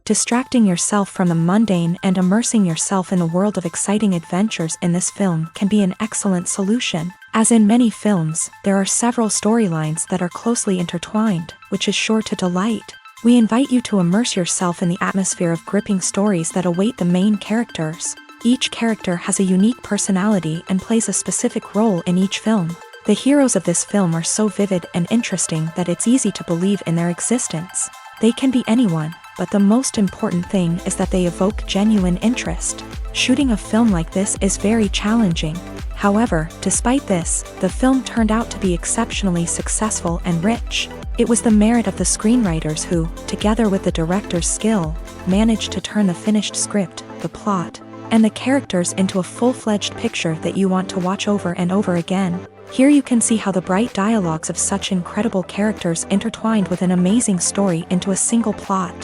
Distracting yourself from the mundane and immersing yourself in the world of exciting adventures in this film can be an excellent solution. As in many films, there are several storylines that are closely intertwined, which is sure to delight. We invite you to immerse yourself in the atmosphere of gripping stories that await the main characters. Each character has a unique personality and plays a specific role in each film. The heroes of this film are so vivid and interesting that it's easy to believe in their existence. They can be anyone, but the most important thing is that they evoke genuine interest. Shooting a film like this is very challenging. However, despite this, the film turned out to be exceptionally successful and rich. It was the merit of the screenwriters who, together with the director's skill, managed to turn the finished script, the plot, and the characters into a full-fledged picture that you want to watch over and over again. Here you can see how the bright dialogues of such incredible characters intertwined with an amazing story into a single plot.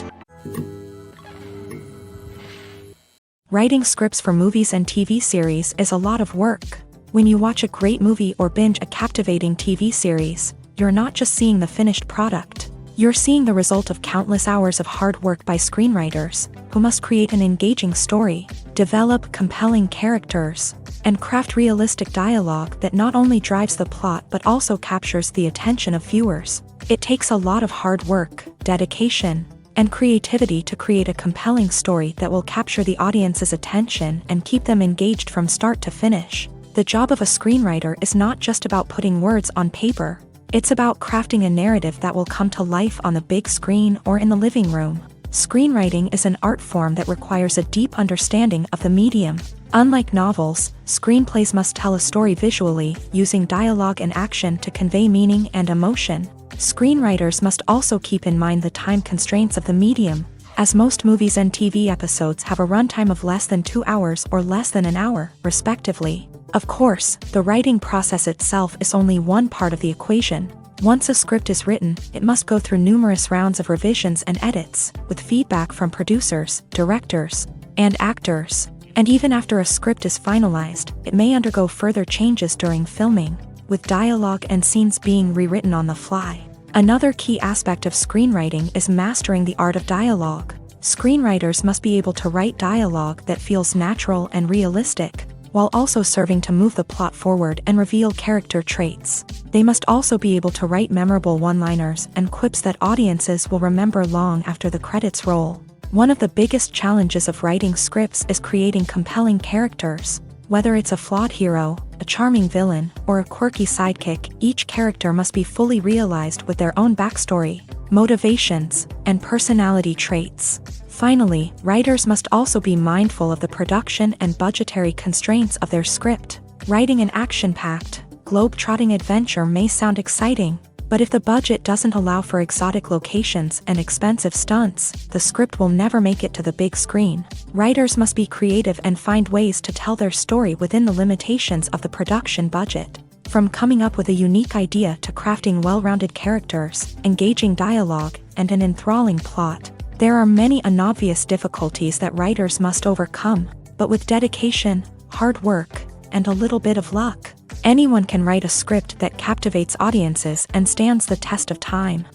Writing scripts for movies and TV series is a lot of work. When you watch a great movie or binge a captivating TV series, you're not just seeing the finished product. You're seeing the result of countless hours of hard work by screenwriters, who must create an engaging story, develop compelling characters, and craft realistic dialogue that not only drives the plot but also captures the attention of viewers. It takes a lot of hard work, dedication, and creativity to create a compelling story that will capture the audience's attention and keep them engaged from start to finish. The job of a screenwriter is not just about putting words on paper. It's about crafting a narrative that will come to life on the big screen or in the living room. Screenwriting is an art form that requires a deep understanding of the medium. Unlike novels, screenplays must tell a story visually, using dialogue and action to convey meaning and emotion. Screenwriters must also keep in mind the time constraints of the medium, as most movies and TV episodes have a runtime of less than 2 hours or less than an hour, respectively. Of course, the writing process itself is only one part of the equation. Once a script is written, it must go through numerous rounds of revisions and edits, with feedback from producers, directors, and actors. And even after a script is finalized, it may undergo further changes during filming, with dialogue and scenes being rewritten on the fly. Another key aspect of screenwriting is mastering the art of dialogue. Screenwriters must be able to write dialogue that feels natural and realistic, while also serving to move the plot forward and reveal character traits. They must also be able to write memorable one-liners and quips that audiences will remember long after the credits roll. One of the biggest challenges of writing scripts is creating compelling characters. Whether it's a flawed hero, a charming villain, or a quirky sidekick, each character must be fully realized with their own backstory, motivations, and personality traits. Finally, writers must also be mindful of the production and budgetary constraints of their script. Writing an action-packed, globe-trotting adventure may sound exciting, but if the budget doesn't allow for exotic locations and expensive stunts, the script will never make it to the big screen. Writers must be creative and find ways to tell their story within the limitations of the production budget. From coming up with a unique idea to crafting well-rounded characters, engaging dialogue, and an enthralling plot, there are many unobvious difficulties that writers must overcome, but with dedication, hard work, and a little bit of luck, anyone can write a script that captivates audiences and stands the test of time.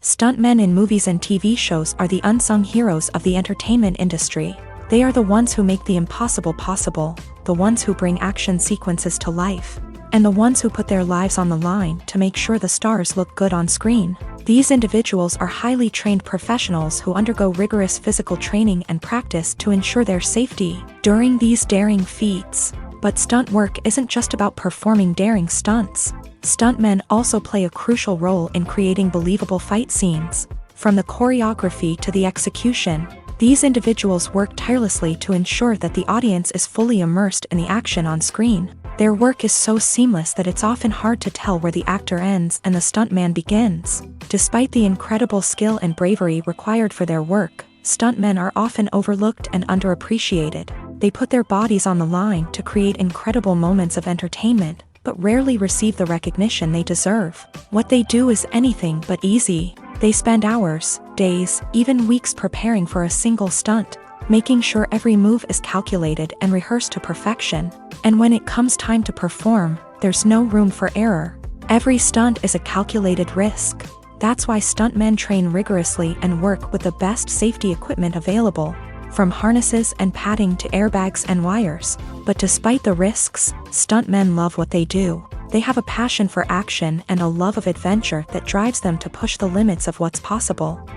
Stuntmen in movies and TV shows are the unsung heroes of the entertainment industry. They are the ones who make the impossible possible, the ones who bring action sequences to life, and the ones who put their lives on the line to make sure the stars look good on screen. These individuals are highly trained professionals who undergo rigorous physical training and practice to ensure their safety during these daring feats. But stunt work isn't just about performing daring stunts. Stuntmen also play a crucial role in creating believable fight scenes. From the choreography to the execution, these individuals work tirelessly to ensure that the audience is fully immersed in the action on screen. Their work is so seamless that it's often hard to tell where the actor ends and the stuntman begins. Despite the incredible skill and bravery required for their work, stuntmen are often overlooked and underappreciated. They put their bodies on the line to create incredible moments of entertainment, but rarely receive the recognition they deserve. What they do is anything but easy. They spend hours, days, even weeks preparing for a single stunt, making sure every move is calculated and rehearsed to perfection. And when it comes time to perform, there's no room for error. Every stunt is a calculated risk. That's why stuntmen train rigorously and work with the best safety equipment available, from harnesses and padding to airbags and wires. But despite the risks, stuntmen love what they do. They have a passion for action and a love of adventure that drives them to push the limits of what's possible.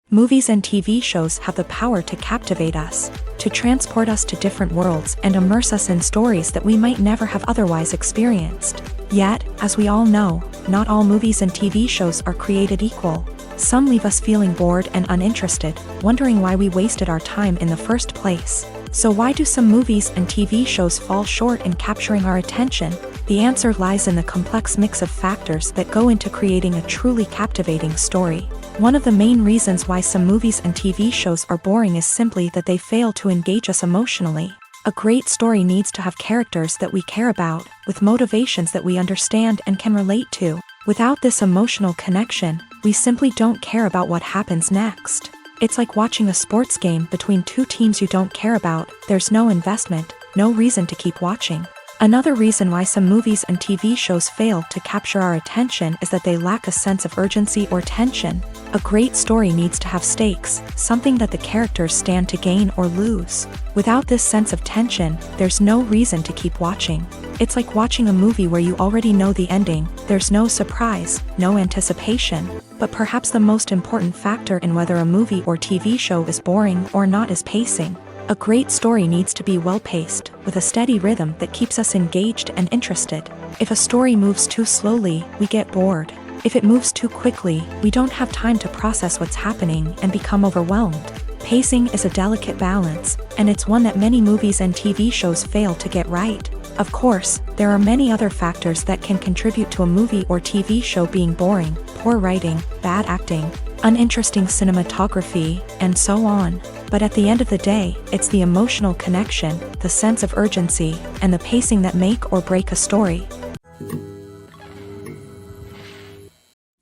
Movies and TV shows have the power to captivate us, to transport us to different worlds and immerse us in stories that we might never have otherwise experienced. Yet, as we all know, not all movies and TV shows are created equal. Some leave us feeling bored and uninterested, wondering why we wasted our time in the first place. So why do some movies and TV shows fall short in capturing our attention? The answer lies in the complex mix of factors that go into creating a truly captivating story. One of the main reasons why some movies and TV shows are boring is simply that they fail to engage us emotionally. A great story needs to have characters that we care about, with motivations that we understand and can relate to. Without this emotional connection, we simply don't care about what happens next. It's like watching a sports game between two teams you don't care about. There's no investment, no reason to keep watching. Another reason why some movies and TV shows fail to capture our attention is that they lack a sense of urgency or tension. A great story needs to have stakes, something that the characters stand to gain or lose. Without this sense of tension, there's no reason to keep watching. It's like watching a movie where you already know the ending. There's no surprise, no anticipation. But perhaps the most important factor in whether a movie or TV show is boring or not is pacing. A great story needs to be well-paced, with a steady rhythm that keeps us engaged and interested. If a story moves too slowly, we get bored. If it moves too quickly, we don't have time to process what's happening and become overwhelmed. Pacing is a delicate balance, and it's one that many movies and TV shows fail to get right. Of course, there are many other factors that can contribute to a movie or TV show being boring: poor writing, bad acting, uninteresting cinematography, and so on. But at the end of the day, it's the emotional connection, the sense of urgency, and the pacing that make or break a story.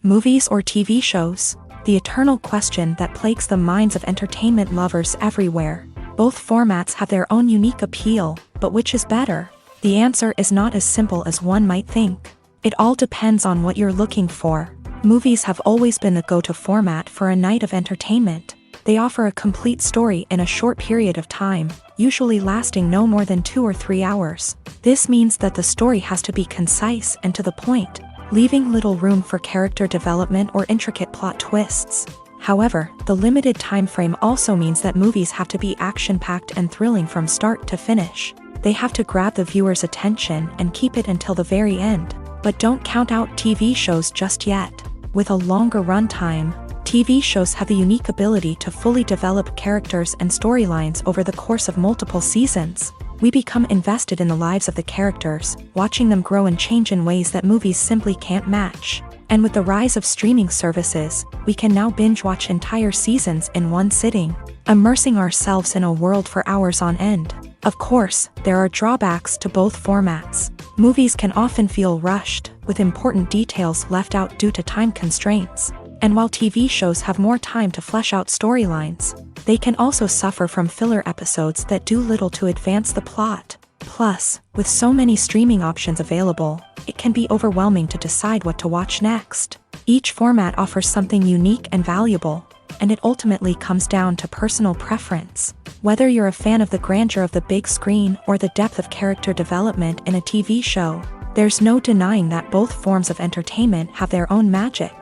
Movies or TV shows? The eternal question that plagues the minds of entertainment lovers everywhere. Both formats have their own unique appeal, but which is better? The answer is not as simple as one might think. It all depends on what you're looking for. Movies have always been the go-to format for a night of entertainment. They offer a complete story in a short period of time, usually lasting no more than 2 or 3 hours. This means that the story has to be concise and to the point, leaving little room for character development or intricate plot twists. However, the limited time frame also means that movies have to be action-packed and thrilling from start to finish. They have to grab the viewer's attention and keep it until the very end. But don't count out TV shows just yet. With a longer runtime, TV shows have the unique ability to fully develop characters and storylines over the course of multiple seasons. We become invested in the lives of the characters, watching them grow and change in ways that movies simply can't match. And with the rise of streaming services, we can now binge-watch entire seasons in one sitting, immersing ourselves in a world for hours on end. Of course, there are drawbacks to both formats. Movies can often feel rushed, with important details left out due to time constraints. And while TV shows have more time to flesh out storylines, they can also suffer from filler episodes that do little to advance the plot. Plus, with so many streaming options available, it can be overwhelming to decide what to watch next. Each format offers something unique and valuable, and it ultimately comes down to personal preference. Whether you're a fan of the grandeur of the big screen or the depth of character development in a TV show, there's no denying that both forms of entertainment have their own magic.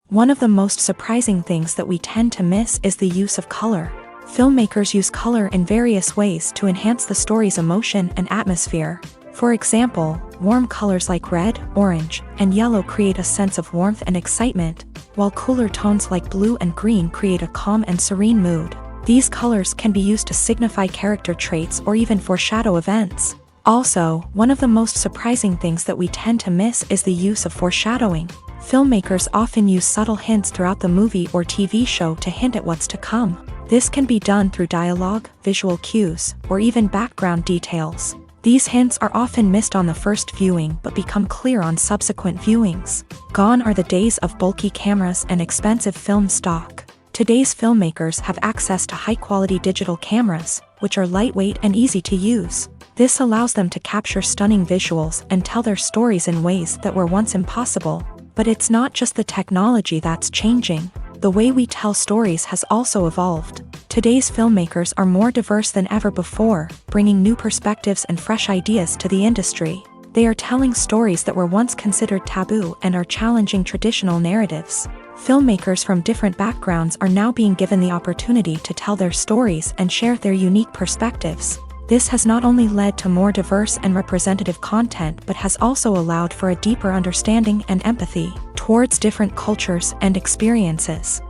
One of the most surprising things that we tend to miss is the use of color. Filmmakers use color in various ways to enhance the story's emotion and atmosphere. For example, warm colors like red, orange, and yellow create a sense of warmth and excitement, while cooler tones like blue and green create a calm and serene mood. These colors can be used to signify character traits or even foreshadow events. Also, one of the most surprising things that we tend to miss is the use of foreshadowing. Filmmakers often use subtle hints throughout the movie or TV show to hint at what's to come. This can be done through dialogue, visual cues, or even background details. These hints are often missed on the first viewing but become clear on subsequent viewings. Gone are the days of bulky cameras and expensive film stock. Today's filmmakers have access to high-quality digital cameras, which are lightweight and easy to use. This allows them to capture stunning visuals and tell their stories in ways that were once impossible. But it's not just the technology that's changing. The way we tell stories has also evolved. Today's filmmakers are more diverse than ever before, bringing new perspectives and fresh ideas to the industry. They are telling stories that were once considered taboo and are challenging traditional narratives. Filmmakers from different backgrounds are now being given the opportunity to tell their stories and share their unique perspectives. This has not only led to more diverse and representative content but has also allowed for a deeper understanding and empathy towards different cultures and experiences.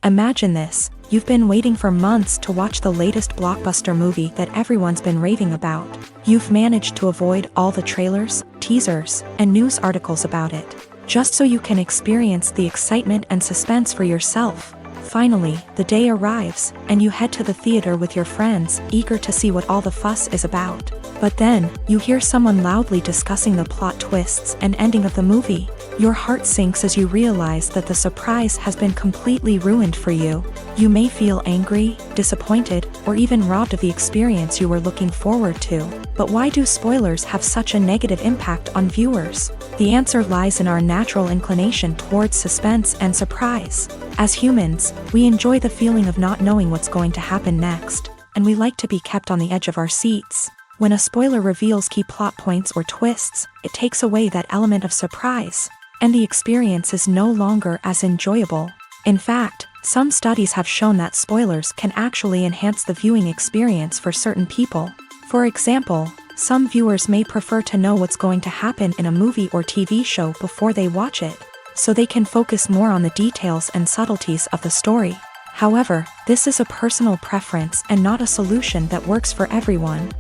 Imagine this, you've been waiting for months to watch the latest blockbuster movie that everyone's been raving about. You've managed to avoid all the trailers, teasers, and news articles about it, just so you can experience the excitement and suspense for yourself. Finally, the day arrives, and you head to the theater with your friends, eager to see what all the fuss is about. But then, you hear someone loudly discussing the plot twists and ending of the movie. Your heart sinks as you realize that the surprise has been completely ruined for you. You may feel angry, disappointed, or even robbed of the experience you were looking forward to. But why do spoilers have such a negative impact on viewers? The answer lies in our natural inclination towards suspense and surprise. As humans, we enjoy the feeling of not knowing what's going to happen next, and we like to be kept on the edge of our seats. When a spoiler reveals key plot points or twists, it takes away that element of surprise, and the experience is no longer as enjoyable. In fact, some studies have shown that spoilers can actually enhance the viewing experience for certain people. For example, some viewers may prefer to know what's going to happen in a movie or TV show before they watch it, so they can focus more on the details and subtleties of the story. However, this is a personal preference and not a solution that works for everyone.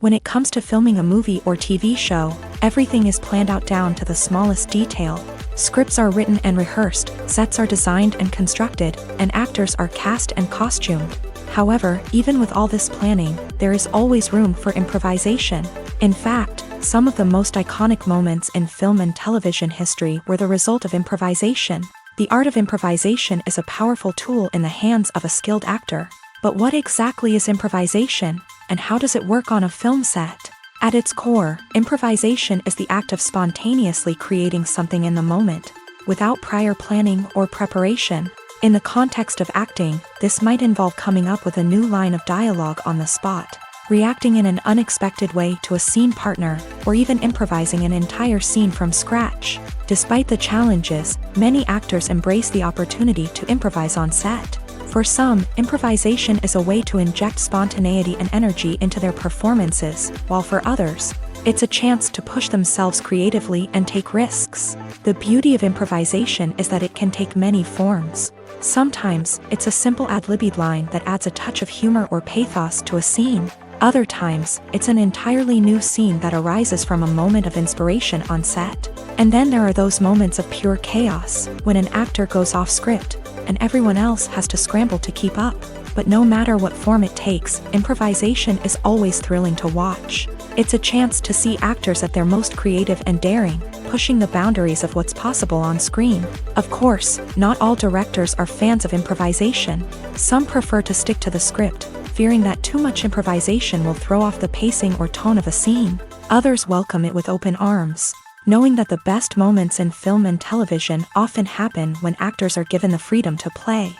When it comes to filming a movie or TV show, everything is planned out down to the smallest detail. Scripts are written and rehearsed, sets are designed and constructed, and actors are cast and costumed. However, even with all this planning, there is always room for improvisation. In fact, some of the most iconic moments in film and television history were the result of improvisation. The art of improvisation is a powerful tool in the hands of a skilled actor. But what exactly is improvisation, and how does it work on a film set? At its core, improvisation is the act of spontaneously creating something in the moment, without prior planning or preparation. In the context of acting, this might involve coming up with a new line of dialogue on the spot, reacting in an unexpected way to a scene partner, or even improvising an entire scene from scratch. Despite the challenges, many actors embrace the opportunity to improvise on set. For some, improvisation is a way to inject spontaneity and energy into their performances, while for others, it's a chance to push themselves creatively and take risks. The beauty of improvisation is that it can take many forms. Sometimes, it's a simple ad-libbed line that adds a touch of humor or pathos to a scene. Other times, it's an entirely new scene that arises from a moment of inspiration on set. And then there are those moments of pure chaos, when an actor goes off script, and everyone else has to scramble to keep up. But no matter what form it takes, improvisation is always thrilling to watch. It's a chance to see actors at their most creative and daring, pushing the boundaries of what's possible on screen. Of course, not all directors are fans of improvisation. Some prefer to stick to the script, fearing that too much improvisation will throw off the pacing or tone of a scene. Others welcome it with open arms, knowing that the best moments in film and television often happen when actors are given the freedom to play.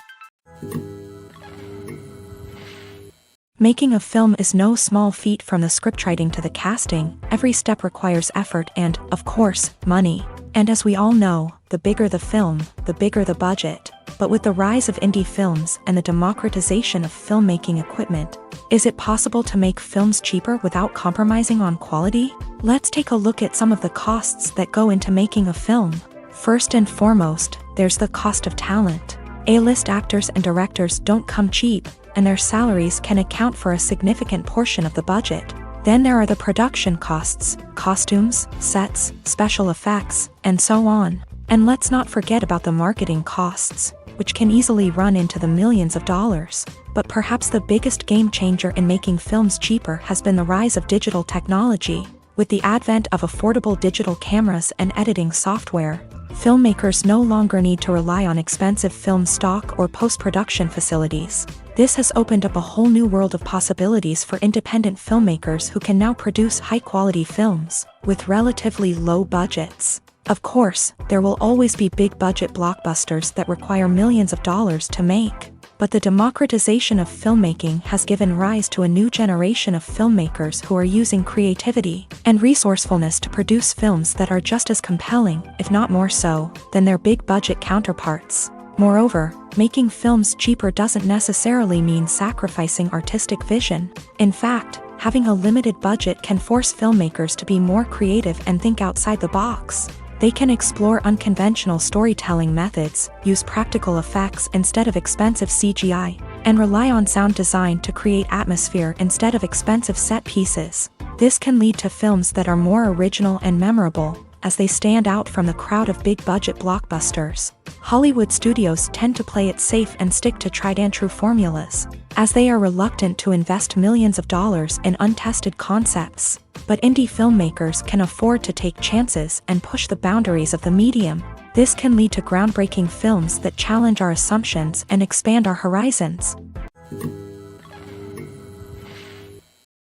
Making a film is no small feat. From the scriptwriting to the casting, every step requires effort and, of course, money. And as we all know, the bigger the film, the bigger the budget. But with the rise of indie films and the democratization of filmmaking equipment, is it possible to make films cheaper without compromising on quality? Let's take a look at some of the costs that go into making a film. First and foremost, there's the cost of talent. A-list actors and directors don't come cheap, and their salaries can account for a significant portion of the budget. Then there are the production costs, costumes, sets, special effects, and so on. And let's not forget about the marketing costs, which can easily run into the millions of dollars. But perhaps the biggest game changer in making films cheaper has been the rise of digital technology. With the advent of affordable digital cameras and editing software, Filmmakers no longer need to rely on expensive film stock or post-production facilities. This has opened up a whole new world of possibilities for independent filmmakers who can now produce high-quality films with relatively low budgets. Of course, there will always be big-budget blockbusters that require millions of dollars to make. But the democratization of filmmaking has given rise to a new generation of filmmakers who are using creativity and resourcefulness to produce films that are just as compelling, if not more so, than their big-budget counterparts. Moreover, making films cheaper doesn't necessarily mean sacrificing artistic vision. In fact, having a limited budget can force filmmakers to be more creative and think outside the box. They can explore unconventional storytelling methods, use practical effects instead of expensive CGI, and rely on sound design to create atmosphere instead of expensive set pieces. This can lead to films that are more original and memorable, as they stand out from the crowd of big-budget blockbusters. Hollywood studios tend to play it safe and stick to tried-and-true formulas, as they are reluctant to invest millions of dollars in untested concepts. But indie filmmakers can afford to take chances and push the boundaries of the medium. This can lead to groundbreaking films that challenge our assumptions and expand our horizons.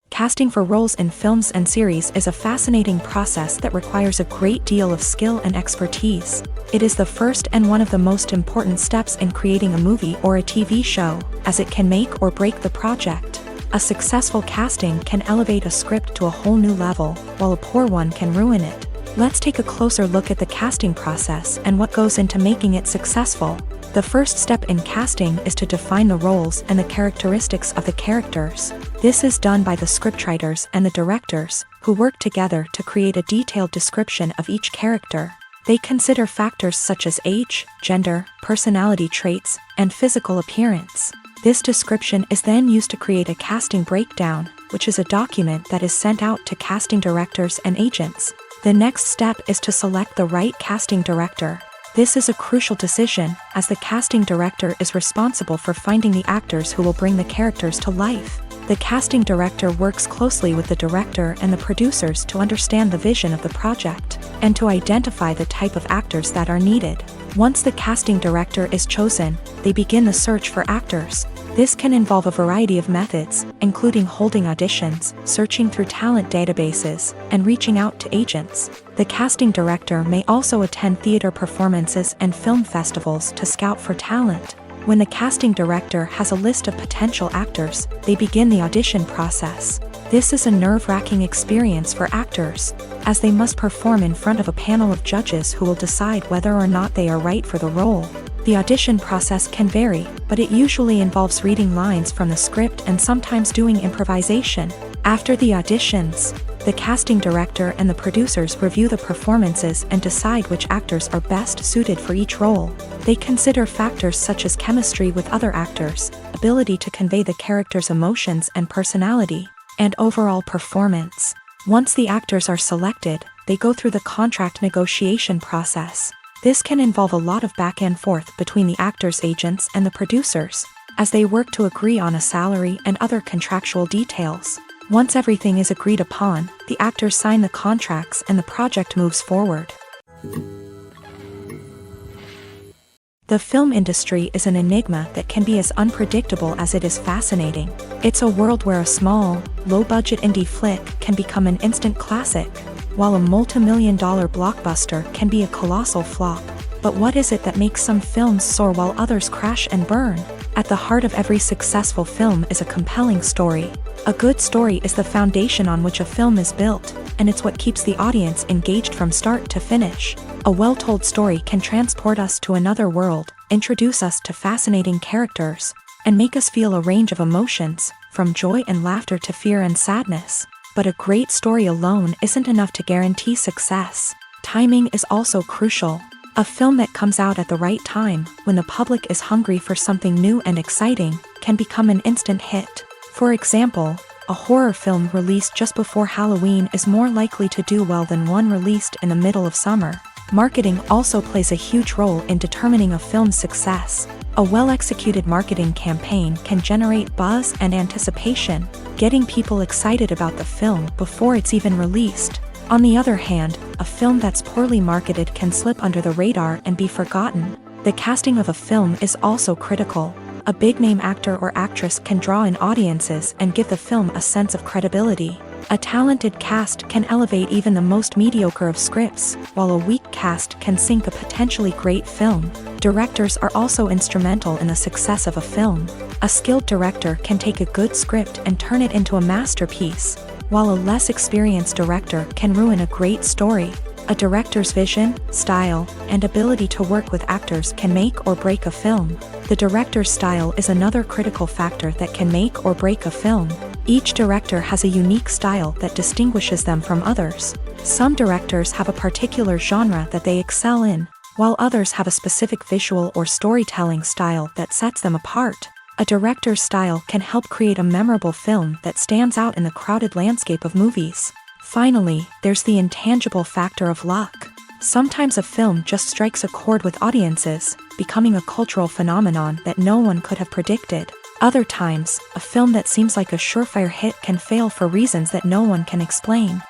Casting for roles in films and series is a fascinating process that requires a great deal of skill and expertise. It is the first and one of the most important steps in creating a movie or a TV show, as it can make or break the project. A successful casting can elevate a script to a whole new level, while a poor one can ruin it. Let's take a closer look at the casting process and what goes into making it successful. The first step in casting is to define the roles and the characteristics of the characters. This is done by the scriptwriters and the directors, who work together to create a detailed description of each character. They consider factors such as age, gender, personality traits, and physical appearance. This description is then used to create a casting breakdown, which is a document that is sent out to casting directors and agents. The next step is to select the right casting director. This is a crucial decision, as the casting director is responsible for finding the actors who will bring the characters to life. The casting director works closely with the director and the producers to understand the vision of the project, and to identify the type of actors that are needed. Once the casting director is chosen, they begin the search for actors. This can involve a variety of methods, including holding auditions, searching through talent databases, and reaching out to agents. The casting director may also attend theater performances and film festivals to scout for talent. When the casting director has a list of potential actors, they begin the audition process. This is a nerve-wracking experience for actors, as they must perform in front of a panel of judges who will decide whether or not they are right for the role. The audition process can vary, but it usually involves reading lines from the script and sometimes doing improvisation. After the auditions, the casting director and the producers review the performances and decide which actors are best suited for each role. They consider factors such as chemistry with other actors, ability to convey the character's emotions and personality, and overall performance. Once the actors are selected, they go through the contract negotiation process. This can involve a lot of back and forth between the actors' agents and the producers, as they work to agree on a salary and other contractual details. Once everything is agreed upon, the actors sign the contracts and the project moves forward. The film industry is an enigma that can be as unpredictable as it is fascinating. It's a world where a small, low-budget indie flick can become an instant classic, while a multi-million-dollar blockbuster can be a colossal flop. But what is it that makes some films soar while others crash and burn? At the heart of every successful film is a compelling story. A good story is the foundation on which a film is built, and it's what keeps the audience engaged from start to finish. A well-told story can transport us to another world, introduce us to fascinating characters, and make us feel a range of emotions, from joy and laughter to fear and sadness. But a great story alone isn't enough to guarantee success. Timing is also crucial. A film that comes out at the right time, when the public is hungry for something new and exciting, can become an instant hit. For example, a horror film released just before Halloween is more likely to do well than one released in the middle of summer. Marketing also plays a huge role in determining a film's success. A well-executed marketing campaign can generate buzz and anticipation, getting people excited about the film before it's even released. On the other hand, a film that's poorly marketed can slip under the radar and be forgotten. The casting of a film is also critical. A big-name actor or actress can draw in audiences and give the film a sense of credibility. A talented cast can elevate even the most mediocre of scripts, while a weak cast can sink a potentially great film. Directors are also instrumental in the success of a film. A skilled director can take a good script and turn it into a masterpiece, while a less experienced director can ruin a great story. A director's vision, style, and ability to work with actors can make or break a film. The director's style is another critical factor that can make or break a film. Each director has a unique style that distinguishes them from others. Some directors have a particular genre that they excel in, while others have a specific visual or storytelling style that sets them apart. A director's style can help create a memorable film that stands out in the crowded landscape of movies. Finally, there's the intangible factor of luck. Sometimes a film just strikes a chord with audiences, becoming a cultural phenomenon that no one could have predicted. Other times, a film that seems like a surefire hit can fail for reasons that no one can explain.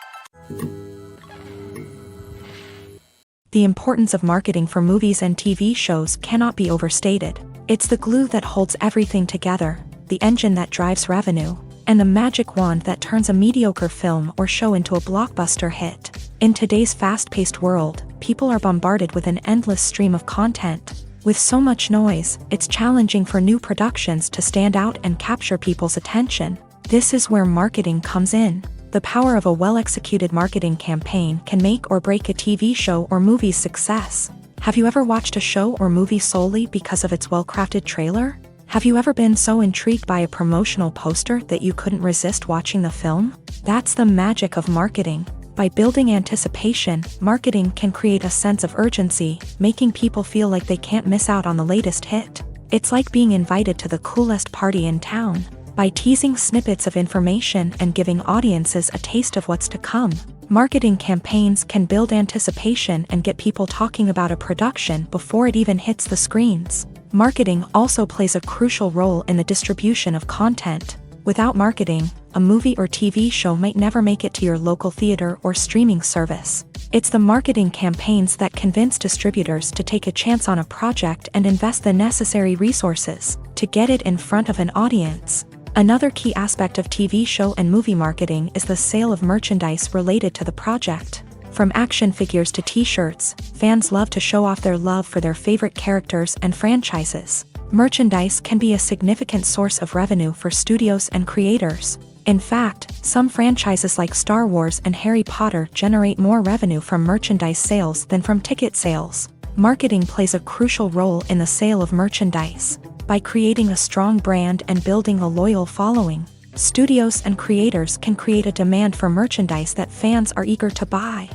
The importance of marketing for movies and TV shows cannot be overstated. It's the glue that holds everything together, the engine that drives revenue, and the magic wand that turns a mediocre film or show into a blockbuster hit. In today's fast-paced world, people are bombarded with an endless stream of content. With so much noise, it's challenging for new productions to stand out and capture people's attention. This is where marketing comes in. The power of a well-executed marketing campaign can make or break a TV show or movie's success. Have you ever watched a show or movie solely because of its well-crafted trailer? Have you ever been so intrigued by a promotional poster that you couldn't resist watching the film? That's the magic of marketing. By building anticipation, marketing can create a sense of urgency, making people feel like they can't miss out on the latest hit. It's like being invited to the coolest party in town. By teasing snippets of information and giving audiences a taste of what's to come, marketing campaigns can build anticipation and get people talking about a production before it even hits the screens. Marketing also plays a crucial role in the distribution of content. Without marketing, a movie or TV show might never make it to your local theater or streaming service. It's the marketing campaigns that convince distributors to take a chance on a project and invest the necessary resources to get it in front of an audience. Another key aspect of TV show and movie marketing is the sale of merchandise related to the project. From action figures to t-shirts, fans love to show off their love for their favorite characters and franchises. Merchandise can be a significant source of revenue for studios and creators. In fact, some franchises like Star Wars and Harry Potter generate more revenue from merchandise sales than from ticket sales. Marketing plays a crucial role in the sale of merchandise. By creating a strong brand and building a loyal following, studios and creators can create a demand for merchandise that fans are eager to buy.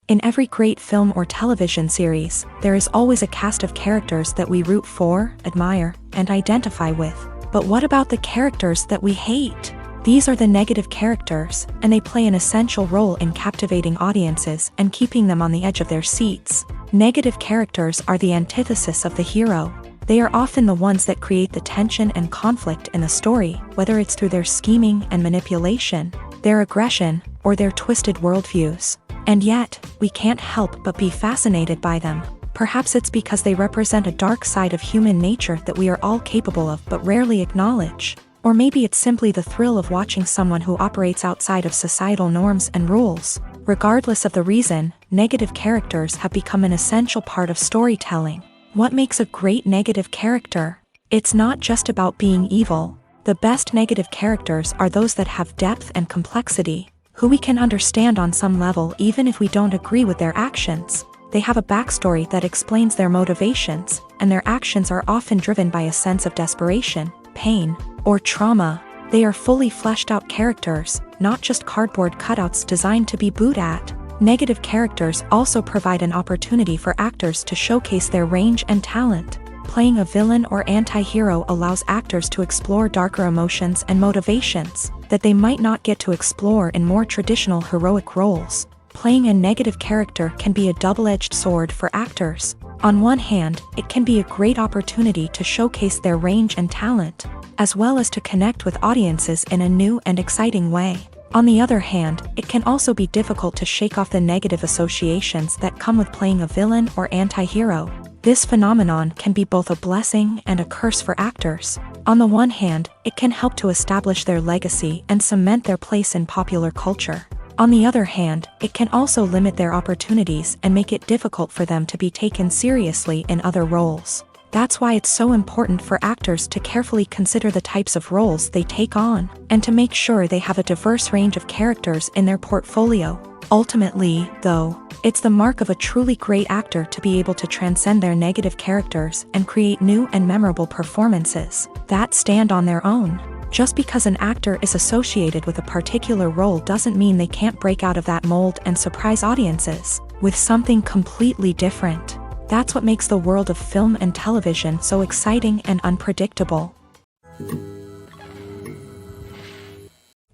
In every great film or television series, there is always a cast of characters that we root for, admire, and identify with. But what about the characters that we hate? These are the negative characters, and they play an essential role in captivating audiences and keeping them on the edge of their seats. Negative characters are the antithesis of the hero. They are often the ones that create the tension and conflict in the story, whether it's through their scheming and manipulation, their aggression, or their twisted worldviews. And yet, we can't help but be fascinated by them. Perhaps it's because they represent a dark side of human nature that we are all capable of but rarely acknowledge. Or maybe it's simply the thrill of watching someone who operates outside of societal norms and rules. Regardless of the reason, negative characters have become an essential part of storytelling. What makes a great negative character? It's not just about being evil. The best negative characters are those that have depth and complexity, who we can understand on some level even if we don't agree with their actions. They have a backstory that explains their motivations, and their actions are often driven by a sense of desperation, pain, or trauma. They are fully fleshed out characters, not just cardboard cutouts designed to be booed at. Negative characters also provide an opportunity for actors to showcase their range and talent. Playing a villain or anti-hero allows actors to explore darker emotions and motivations that they might not get to explore in more traditional heroic roles. Playing a negative character can be a double-edged sword for actors. On one hand, it can be a great opportunity to showcase their range and talent. as well as to connect with audiences in a new and exciting way. On the other hand, it can also be difficult to shake off the negative associations that come with playing a villain or anti-hero. This phenomenon can be both a blessing and a curse for actors. On the one hand, it can help to establish their legacy and cement their place in popular culture. On the other hand, it can also limit their opportunities and make it difficult for them to be taken seriously in other roles. That's why it's so important for actors to carefully consider the types of roles they take on, and to make sure they have a diverse range of characters in their portfolio. Ultimately, though, it's the mark of a truly great actor to be able to transcend their negative characters and create new and memorable performances that stand on their own. Just because an actor is associated with a particular role doesn't mean they can't break out of that mold and surprise audiences with something completely different. That's what makes the world of film and television so exciting and unpredictable.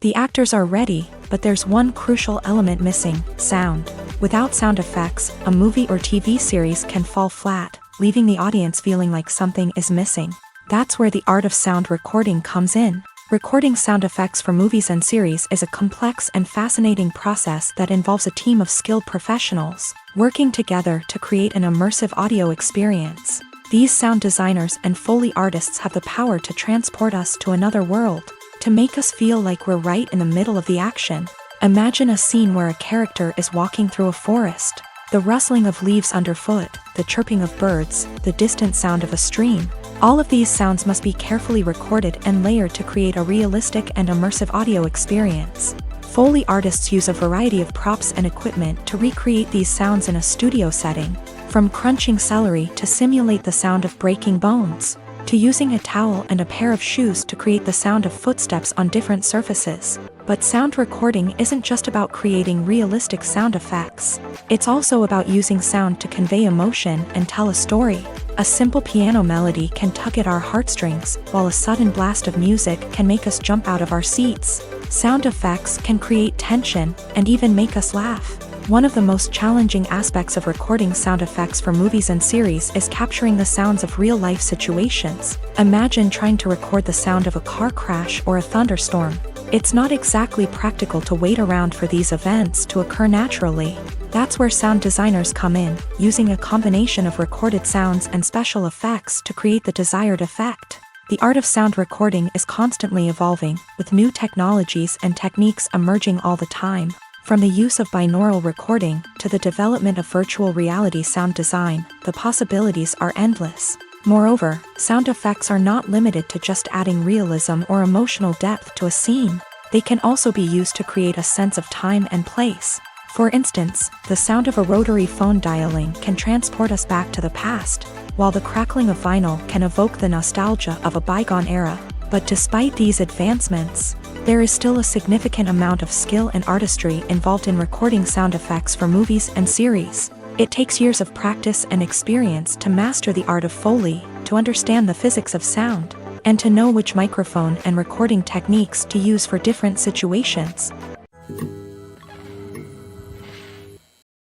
The actors are ready, but there's one crucial element missing: sound. Without sound effects, a movie or TV series can fall flat, leaving the audience feeling like something is missing. That's where the art of sound recording comes in. Recording sound effects for movies and series is a complex and fascinating process that involves a team of skilled professionals working together to create an immersive audio experience. These sound designers and Foley artists have the power to transport us to another world, to make us feel like we're right in the middle of the action. Imagine a scene where a character is walking through a forest. The rustling of leaves underfoot, the chirping of birds, the distant sound of a stream. All of these sounds must be carefully recorded and layered to create a realistic and immersive audio experience. Foley artists use a variety of props and equipment to recreate these sounds in a studio setting, from crunching celery to simulate the sound of breaking bones, to using a towel and a pair of shoes to create the sound of footsteps on different surfaces. But sound recording isn't just about creating realistic sound effects. It's also about using sound to convey emotion and tell a story. A simple piano melody can tug at our heartstrings, while a sudden blast of music can make us jump out of our seats. Sound effects can create tension and even make us laugh. One of the most challenging aspects of recording sound effects for movies and series is capturing the sounds of real-life situations. Imagine trying to record the sound of a car crash or a thunderstorm. It's not exactly practical to wait around for these events to occur naturally. That's where sound designers come in, using a combination of recorded sounds and special effects to create the desired effect. The art of sound recording is constantly evolving, with new technologies and techniques emerging all the time. From the use of binaural recording to the development of virtual reality sound design, the possibilities are endless. Moreover, sound effects are not limited to just adding realism or emotional depth to a scene. They can also be used to create a sense of time and place. For instance, the sound of a rotary phone dialing can transport us back to the past, while the crackling of vinyl can evoke the nostalgia of a bygone era. But despite these advancements, there is still a significant amount of skill and artistry involved in recording sound effects for movies and series. It takes years of practice and experience to master the art of Foley, to understand the physics of sound, and to know which microphone and recording techniques to use for different situations.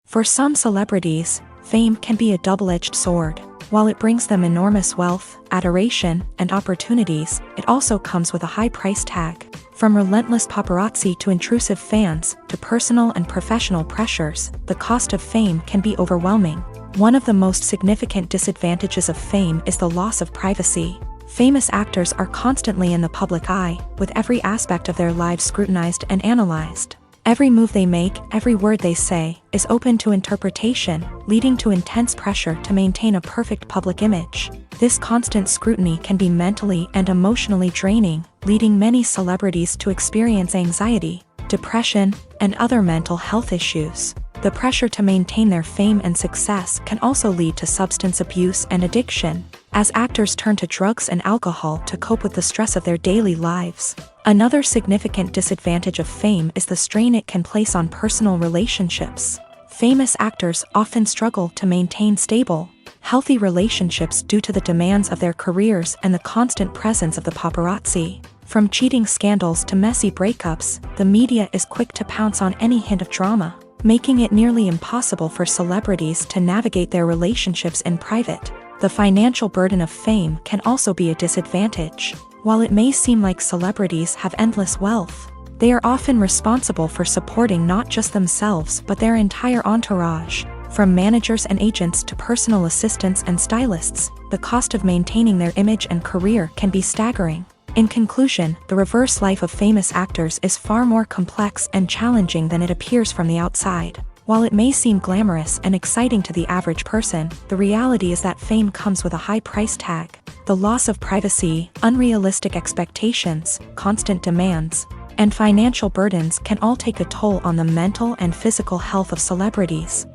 For some celebrities, fame can be a double-edged sword. While it brings them enormous wealth, adoration, and opportunities, it also comes with a high price tag. From relentless paparazzi to intrusive fans, to personal and professional pressures, the cost of fame can be overwhelming. One of the most significant disadvantages of fame is the loss of privacy. Famous actors are constantly in the public eye, with every aspect of their lives scrutinized and analyzed. Every move they make, every word they say, is open to interpretation, leading to intense pressure to maintain a perfect public image. This constant scrutiny can be mentally and emotionally draining, leading many celebrities to experience anxiety, depression, and other mental health issues. The pressure to maintain their fame and success can also lead to substance abuse and addiction, as actors turn to drugs and alcohol to cope with the stress of their daily lives. Another significant disadvantage of fame is the strain it can place on personal relationships. Famous actors often struggle to maintain stable, healthy relationships due to the demands of their careers and the constant presence of the paparazzi. From cheating scandals to messy breakups, the media is quick to pounce on any hint of drama, making it nearly impossible for celebrities to navigate their relationships in private. The financial burden of fame can also be a disadvantage. While it may seem like celebrities have endless wealth, they are often responsible for supporting not just themselves but their entire entourage. From managers and agents to personal assistants and stylists, the cost of maintaining their image and career can be staggering. In conclusion, the reverse life of famous actors is far more complex and challenging than it appears from the outside. While it may seem glamorous and exciting to the average person, the reality is that fame comes with a high price tag. The loss of privacy, unrealistic expectations, constant demands, and financial burdens can all take a toll on the mental and physical health of celebrities.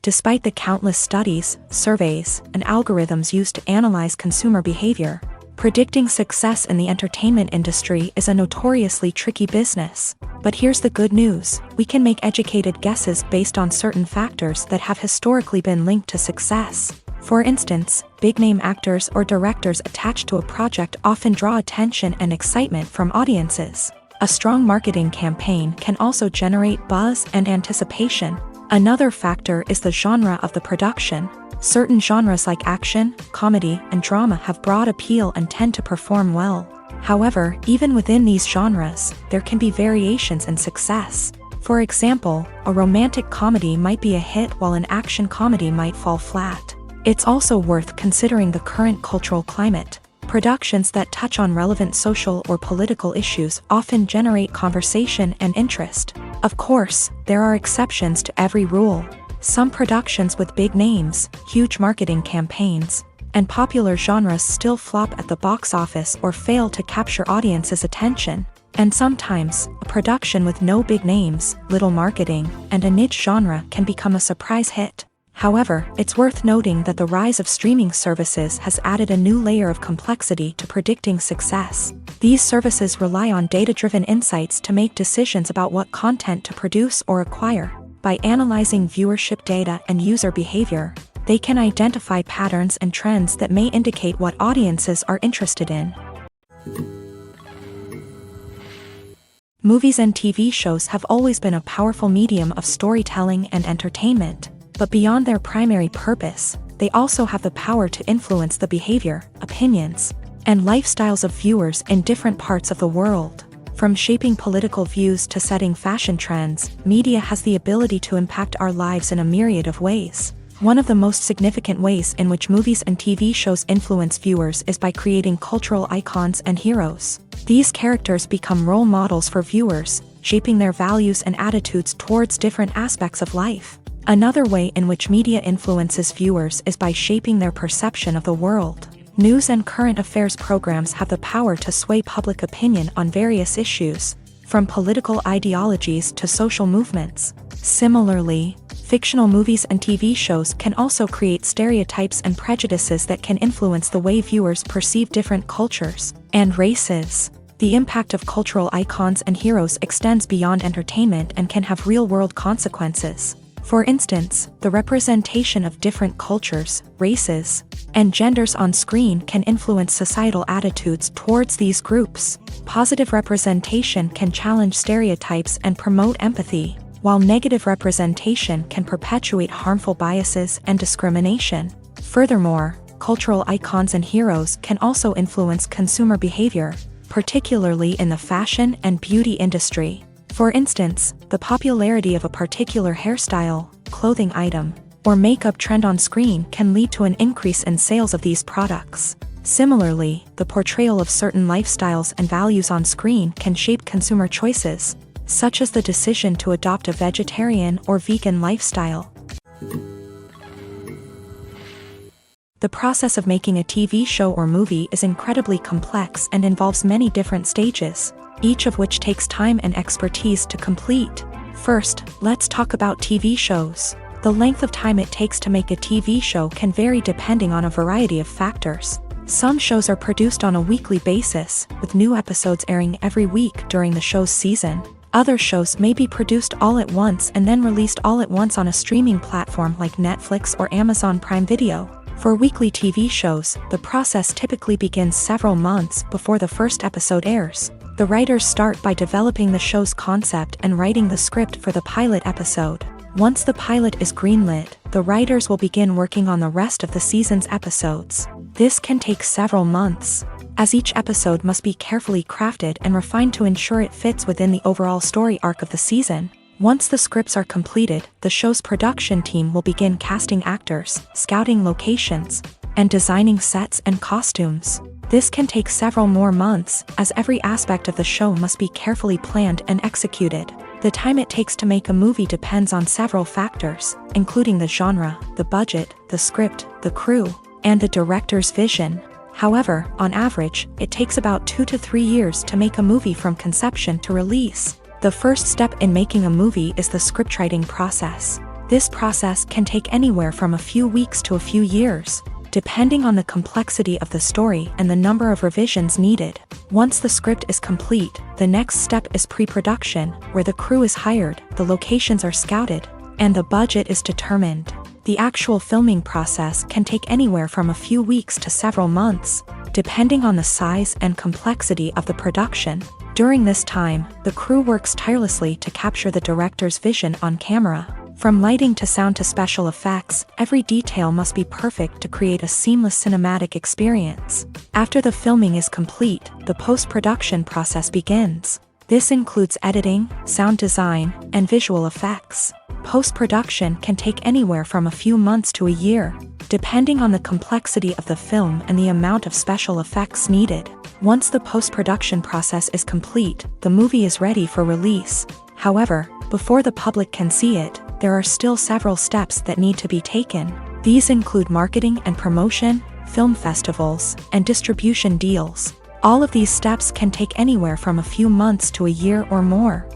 Despite the countless studies, surveys, and algorithms used to analyze consumer behavior, predicting success in the entertainment industry is a notoriously tricky business. But here's the good news: we can make educated guesses based on certain factors that have historically been linked to success. For instance, big-name actors or directors attached to a project often draw attention and excitement from audiences. A strong marketing campaign can also generate buzz and anticipation. Another factor is the genre of the production. Certain genres like action, comedy, and drama have broad appeal and tend to perform well. However, even within these genres, there can be variations in success. For example, a romantic comedy might be a hit while an action comedy might fall flat. It's also worth considering the current cultural climate. Productions that touch on relevant social or political issues often generate conversation and interest. Of course, there are exceptions to every rule. Some productions with big names, huge marketing campaigns, and popular genres still flop at the box office or fail to capture audiences' attention. And sometimes, a production with no big names, little marketing, and a niche genre can become a surprise hit. However, it's worth noting that the rise of streaming services has added a new layer of complexity to predicting success. These services rely on data-driven insights to make decisions about what content to produce or acquire. By analyzing viewership data and user behavior, they can identify patterns and trends that may indicate what audiences are interested in. Movies and TV shows have always been a powerful medium of storytelling and entertainment. But beyond their primary purpose, they also have the power to influence the behavior, opinions, and lifestyles of viewers in different parts of the world. From shaping political views to setting fashion trends, media has the ability to impact our lives in a myriad of ways. One of the most significant ways in which movies and TV shows influence viewers is by creating cultural icons and heroes. These characters become role models for viewers, shaping their values and attitudes towards different aspects of life. Another way in which media influences viewers is by shaping their perception of the world. News and current affairs programs have the power to sway public opinion on various issues, from political ideologies to social movements. Similarly, fictional movies and TV shows can also create stereotypes and prejudices that can influence the way viewers perceive different cultures and races. The impact of cultural icons and heroes extends beyond entertainment and can have real-world consequences. For instance, the representation of different cultures, races, and genders on screen can influence societal attitudes towards these groups. Positive representation can challenge stereotypes and promote empathy, while negative representation can perpetuate harmful biases and discrimination. Furthermore, cultural icons and heroes can also influence consumer behavior, particularly in the fashion and beauty industry. For instance, the popularity of a particular hairstyle, clothing item, or makeup trend on screen can lead to an increase in sales of these products. Similarly, the portrayal of certain lifestyles and values on screen can shape consumer choices, such as the decision to adopt a vegetarian or vegan lifestyle. The process of making a TV show or movie is incredibly complex and involves many different stages, each of which takes time and expertise to complete. First, let's talk about TV shows. The length of time it takes to make a TV show can vary depending on a variety of factors. Some shows are produced on a weekly basis, with new episodes airing every week during the show's season. Other shows may be produced all at once and then released all at once on a streaming platform like Netflix or Amazon Prime Video. For weekly TV shows, the process typically begins several months before the first episode airs. The writers start by developing the show's concept and writing the script for the pilot episode. Once the pilot is greenlit, the writers will begin working on the rest of the season's episodes. This can take several months, as each episode must be carefully crafted and refined to ensure it fits within the overall story arc of the season. Once the scripts are completed, the show's production team will begin casting actors, scouting locations, and designing sets and costumes. This can take several more months, as every aspect of the show must be carefully planned and executed. The time it takes to make a movie depends on several factors, including the genre, the budget, the script, the crew, and the director's vision. However, on average, it takes about 2 to 3 years to make a movie from conception to release. The first step in making a movie is the scriptwriting process. This process can take anywhere from a few weeks to a few years, depending on the complexity of the story and the number of revisions needed. Once the script is complete, the next step is pre-production, where the crew is hired, the locations are scouted, and the budget is determined. The actual filming process can take anywhere from a few weeks to several months, depending on the size and complexity of the production. During this time, the crew works tirelessly to capture the director's vision on camera. From lighting to sound to special effects, every detail must be perfect to create a seamless cinematic experience. After the filming is complete, the post-production process begins. This includes editing, sound design, and visual effects. Post-production can take anywhere from a few months to a year, depending on the complexity of the film and the amount of special effects needed. Once the post-production process is complete, the movie is ready for release. However, before the public can see it, there are still several steps that need to be taken. These include marketing and promotion, film festivals, and distribution deals. All of these steps can take anywhere from a few months to a year or more.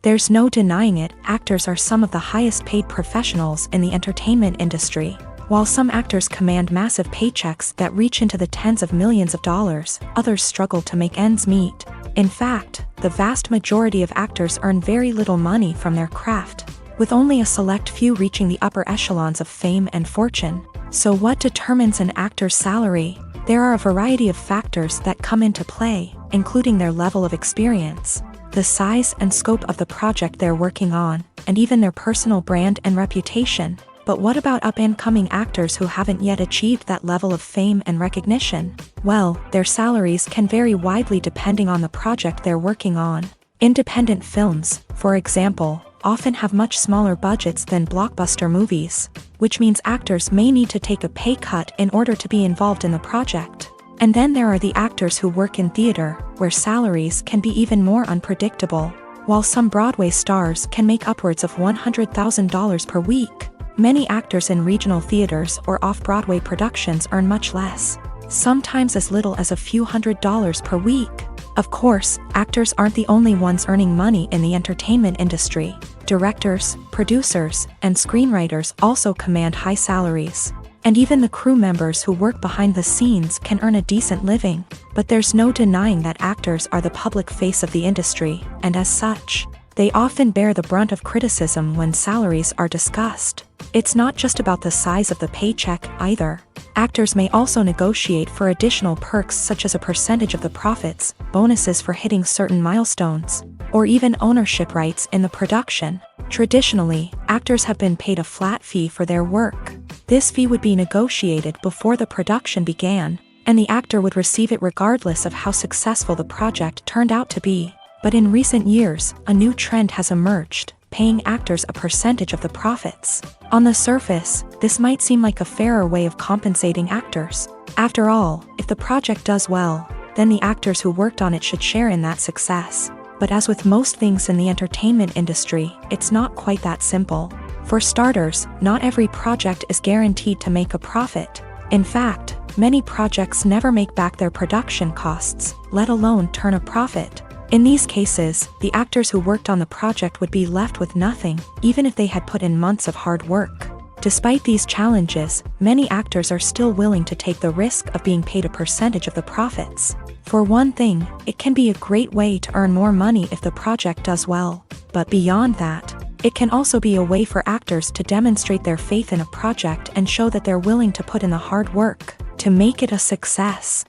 There's no denying it, actors are some of the highest paid professionals in the entertainment industry. While some actors command massive paychecks that reach into the tens of millions of dollars, others struggle to make ends meet. In fact, the vast majority of actors earn very little money from their craft, with only a select few reaching the upper echelons of fame and fortune. So what determines an actor's salary? There are a variety of factors that come into play, including their level of experience, the size and scope of the project they're working on, and even their personal brand and reputation. But what about up-and-coming actors who haven't yet achieved that level of fame and recognition? Well, their salaries can vary widely depending on the project they're working on. Independent films, for example, often have much smaller budgets than blockbuster movies, which means actors may need to take a pay cut in order to be involved in the project. And then there are the actors who work in theater, where salaries can be even more unpredictable. While some Broadway stars can make upwards of $100,000 per week, many actors in regional theaters or off-Broadway productions earn much less, sometimes as little as a few $100s per week. Of course, actors aren't the only ones earning money in the entertainment industry. Directors, producers, and screenwriters also command high salaries. And even the crew members who work behind the scenes can earn a decent living. But there's no denying that actors are the public face of the industry, and as such, they often bear the brunt of criticism when salaries are discussed. It's not just about the size of the paycheck, either. Actors may also negotiate for additional perks such as a percentage of the profits, bonuses for hitting certain milestones, or even ownership rights in the production. Traditionally, actors have been paid a flat fee for their work. This fee would be negotiated before the production began, and the actor would receive it regardless of how successful the project turned out to be. But in recent years, a new trend has emerged, paying actors a percentage of the profits. On the surface, this might seem like a fairer way of compensating actors. After all, if the project does well, then the actors who worked on it should share in that success. But as with most things in the entertainment industry, it's not quite that simple. For starters, not every project is guaranteed to make a profit. In fact, many projects never make back their production costs, let alone turn a profit. In these cases, the actors who worked on the project would be left with nothing, even if they had put in months of hard work. Despite these challenges, many actors are still willing to take the risk of being paid a percentage of the profits. For one thing, it can be a great way to earn more money if the project does well. But beyond that, it can also be a way for actors to demonstrate their faith in a project and show that they're willing to put in the hard work to make it a success.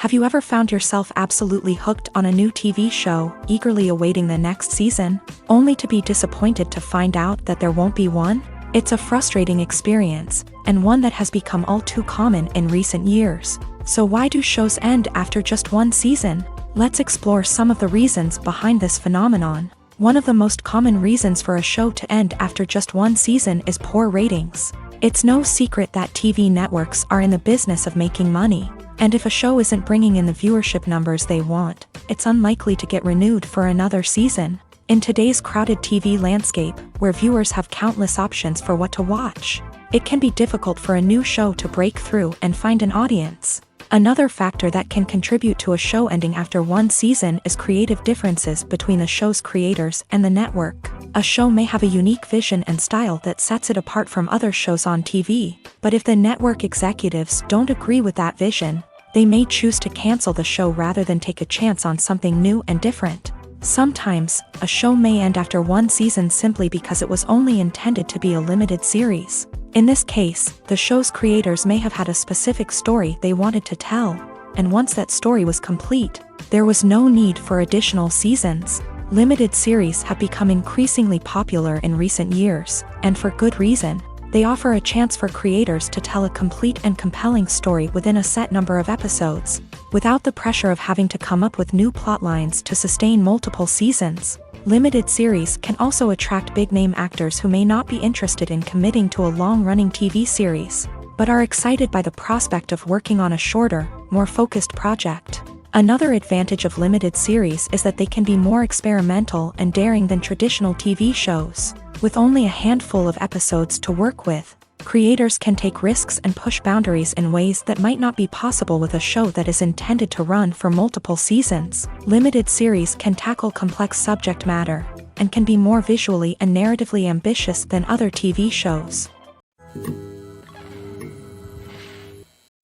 Have you ever found yourself absolutely hooked on a new TV show, eagerly awaiting the next season, only to be disappointed to find out that there won't be one? It's a frustrating experience, and one that has become all too common in recent years. So why do shows end after just one season? Let's explore some of the reasons behind this phenomenon. One of the most common reasons for a show to end after just one season is poor ratings. It's no secret that TV networks are in the business of making money, and if a show isn't bringing in the viewership numbers they want, it's unlikely to get renewed for another season. In today's crowded TV landscape, where viewers have countless options for what to watch, it can be difficult for a new show to break through and find an audience. Another factor that can contribute to a show ending after one season is creative differences between the show's creators and the network. A show may have a unique vision and style that sets it apart from other shows on TV, but if the network executives don't agree with that vision, they may choose to cancel the show rather than take a chance on something new and different. Sometimes, a show may end after one season simply because it was only intended to be a limited series. In this case, the show's creators may have had a specific story they wanted to tell, and once that story was complete, there was no need for additional seasons. Limited series have become increasingly popular in recent years, and for good reason. They offer a chance for creators to tell a complete and compelling story within a set number of episodes, without the pressure of having to come up with new plotlines to sustain multiple seasons. Limited series can also attract big-name actors who may not be interested in committing to a long-running TV series, but are excited by the prospect of working on a shorter, more focused project. Another advantage of limited series is that they can be more experimental and daring than traditional TV shows. With only a handful of episodes to work with, creators can take risks and push boundaries in ways that might not be possible with a show that is intended to run for multiple seasons. Limited series can tackle complex subject matter, and can be more visually and narratively ambitious than other TV shows.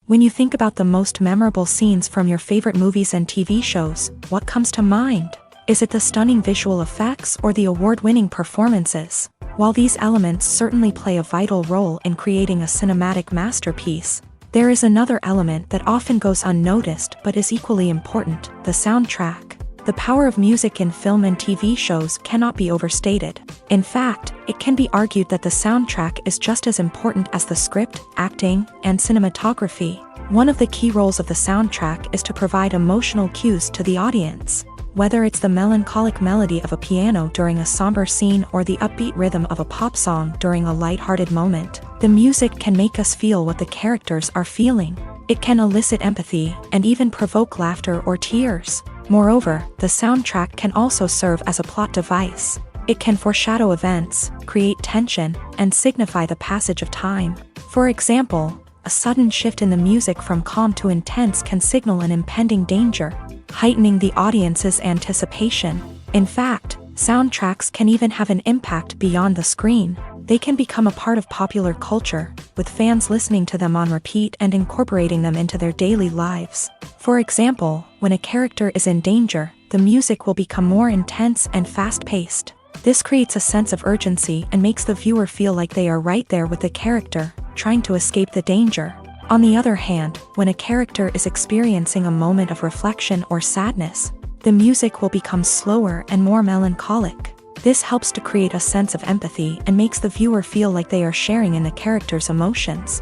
When you think about the most memorable scenes from your favorite movies and TV shows, what comes to mind? Is it the stunning visual effects or the award-winning performances? While these elements certainly play a vital role in creating a cinematic masterpiece, there is another element that often goes unnoticed but is equally important: the soundtrack. The power of music in film and TV shows cannot be overstated. In fact, it can be argued that the soundtrack is just as important as the script, acting, and cinematography. One of the key roles of the soundtrack is to provide emotional cues to the audience. Whether it's the melancholic melody of a piano during a somber scene or the upbeat rhythm of a pop song during a lighthearted moment, the music can make us feel what the characters are feeling. It can elicit empathy and even provoke laughter or tears. Moreover, the soundtrack can also serve as a plot device. It can foreshadow events, create tension, and signify the passage of time. For example, a sudden shift in the music from calm to intense can signal an impending danger, heightening the audience's anticipation. In fact, soundtracks can even have an impact beyond the screen. They can become a part of popular culture, with fans listening to them on repeat and incorporating them into their daily lives. For example, when a character is in danger, the music will become more intense and fast-paced. This creates a sense of urgency and makes the viewer feel like they are right there with the character, trying to escape the danger. On the other hand, when a character is experiencing a moment of reflection or sadness, the music will become slower and more melancholic. This helps to create a sense of empathy and makes the viewer feel like they are sharing in the character's emotions.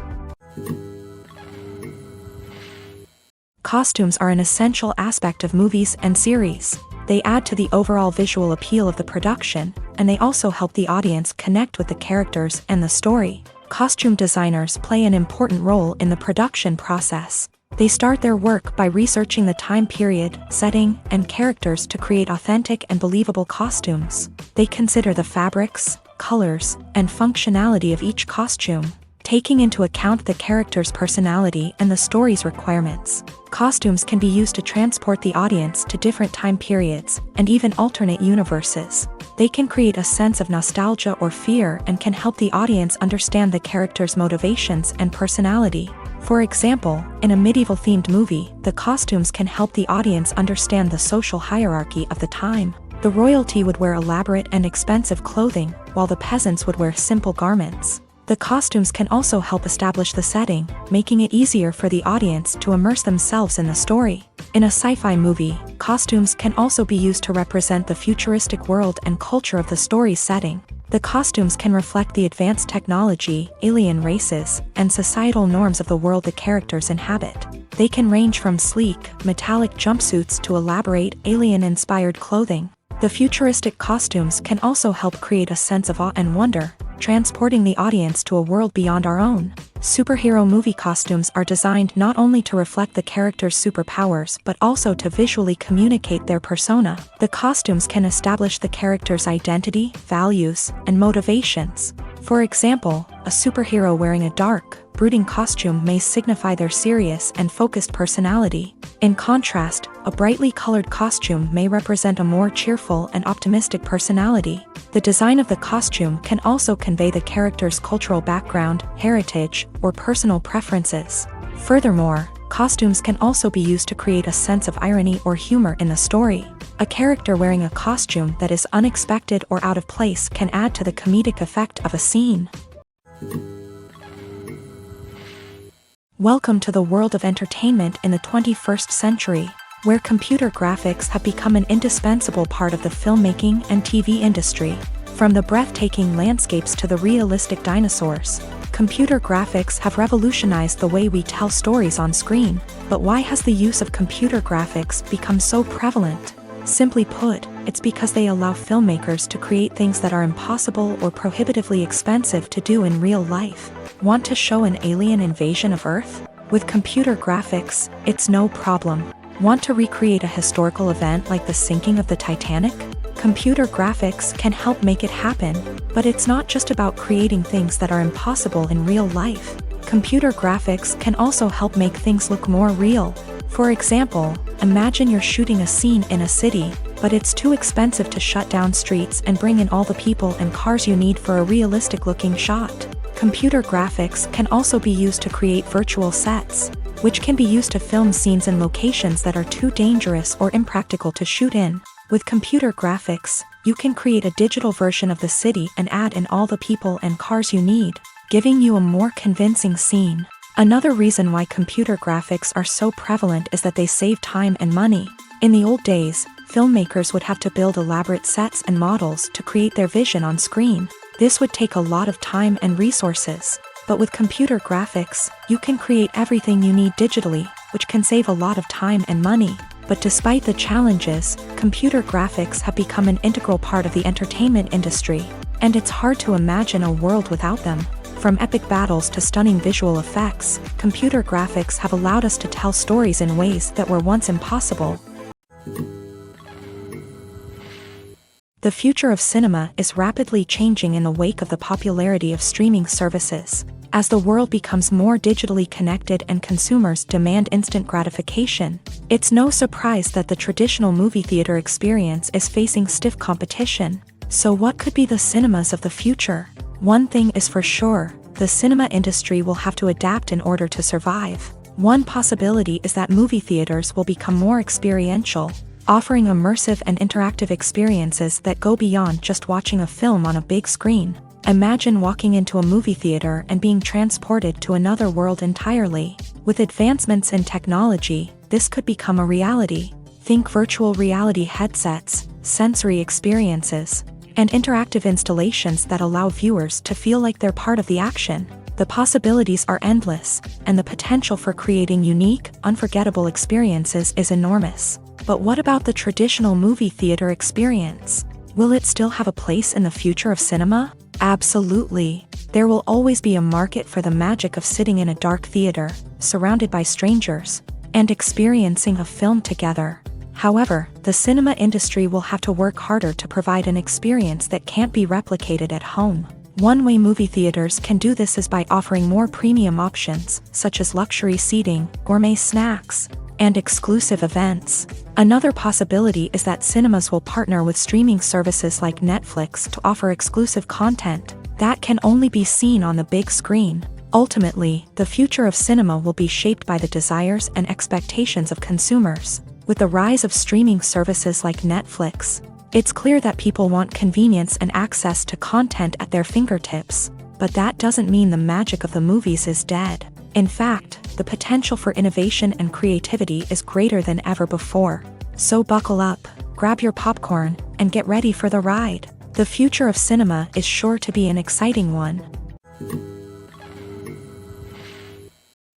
Costumes are an essential aspect of movies and series. They add to the overall visual appeal of the production, and they also help the audience connect with the characters and the story. Costume designers play an important role in the production process. They start their work by researching the time period, setting, and characters to create authentic and believable costumes. They consider the fabrics, colors, and functionality of each costume, taking into account the character's personality and the story's requirements. Costumes can be used to transport the audience to different time periods and even alternate universes. They can create a sense of nostalgia or fear and can help the audience understand the character's motivations and personality. For example, in a medieval-themed movie, the costumes can help the audience understand the social hierarchy of the time. The royalty would wear elaborate and expensive clothing, while the peasants would wear simple garments. The costumes can also help establish the setting, making it easier for the audience to immerse themselves in the story. In a sci-fi movie, costumes can also be used to represent the futuristic world and culture of the story's setting. The costumes can reflect the advanced technology, alien races, and societal norms of the world the characters inhabit. They can range from sleek, metallic jumpsuits to elaborate, alien-inspired clothing. The futuristic costumes can also help create a sense of awe and wonder, transporting the audience to a world beyond our own. Superhero movie costumes are designed not only to reflect the character's superpowers but also to visually communicate their persona. The costumes can establish the character's identity, values, and motivations. For example, a superhero wearing a dark, brooding costume may signify their serious and focused personality. In contrast, a brightly colored costume may represent a more cheerful and optimistic personality. The design of the costume can also convey the character's cultural background, heritage, or personal preferences. Furthermore, costumes can also be used to create a sense of irony or humor in the story. A character wearing a costume that is unexpected or out of place can add to the comedic effect of a scene. Welcome to the world of entertainment in the 21st century, where computer graphics have become an indispensable part of the filmmaking and TV industry. From the breathtaking landscapes to the realistic dinosaurs, computer graphics have revolutionized the way we tell stories on screen. But why has the use of computer graphics become so prevalent? Simply put, it's because they allow filmmakers to create things that are impossible or prohibitively expensive to do in real life. Want to show an alien invasion of Earth? With computer graphics, it's no problem. Want to recreate a historical event like the sinking of the Titanic? Computer graphics can help make it happen, but it's not just about creating things that are impossible in real life. Computer graphics can also help make things look more real. For example, imagine you're shooting a scene in a city, but it's too expensive to shut down streets and bring in all the people and cars you need for a realistic-looking shot. Computer graphics can also be used to create virtual sets, which can be used to film scenes in locations that are too dangerous or impractical to shoot in. With computer graphics, you can create a digital version of the city and add in all the people and cars you need, giving you a more convincing scene. Another reason why computer graphics are so prevalent is that they save time and money. In the old days, filmmakers would have to build elaborate sets and models to create their vision on screen. This would take a lot of time and resources. But with computer graphics, you can create everything you need digitally, which can save a lot of time and money. But despite the challenges, computer graphics have become an integral part of the entertainment industry, and it's hard to imagine a world without them. From epic battles to stunning visual effects, computer graphics have allowed us to tell stories in ways that were once impossible. The future of cinema is rapidly changing in the wake of the popularity of streaming services. As the world becomes more digitally connected and consumers demand instant gratification, it's no surprise that the traditional movie theater experience is facing stiff competition. So what could be the cinemas of the future? One thing is for sure, the cinema industry will have to adapt in order to survive. One possibility is that movie theaters will become more experiential, offering immersive and interactive experiences that go beyond just watching a film on a big screen. Imagine walking into a movie theater and being transported to another world entirely. With advancements in technology, this could become a reality. Think virtual reality headsets, sensory experiences, and interactive installations that allow viewers to feel like they're part of the action. The possibilities are endless, and the potential for creating unique, unforgettable experiences is enormous. But what about the traditional movie theater experience? Will it still have a place in the future of cinema? Absolutely. There will always be a market for the magic of sitting in a dark theater, surrounded by strangers, and experiencing a film together. However, the cinema industry will have to work harder to provide an experience that can't be replicated at home. One way movie theaters can do this is by offering more premium options, such as luxury seating, gourmet snacks, and exclusive events. Another possibility is that cinemas will partner with streaming services like Netflix to offer exclusive content that can only be seen on the big screen. Ultimately, the future of cinema will be shaped by the desires and expectations of consumers. With the rise of streaming services like Netflix, it's clear that people want convenience and access to content at their fingertips. But that doesn't mean the magic of the movies is dead. In fact, the potential for innovation and creativity is greater than ever before. So buckle up, grab your popcorn, and get ready for the ride. The future of cinema is sure to be an exciting one.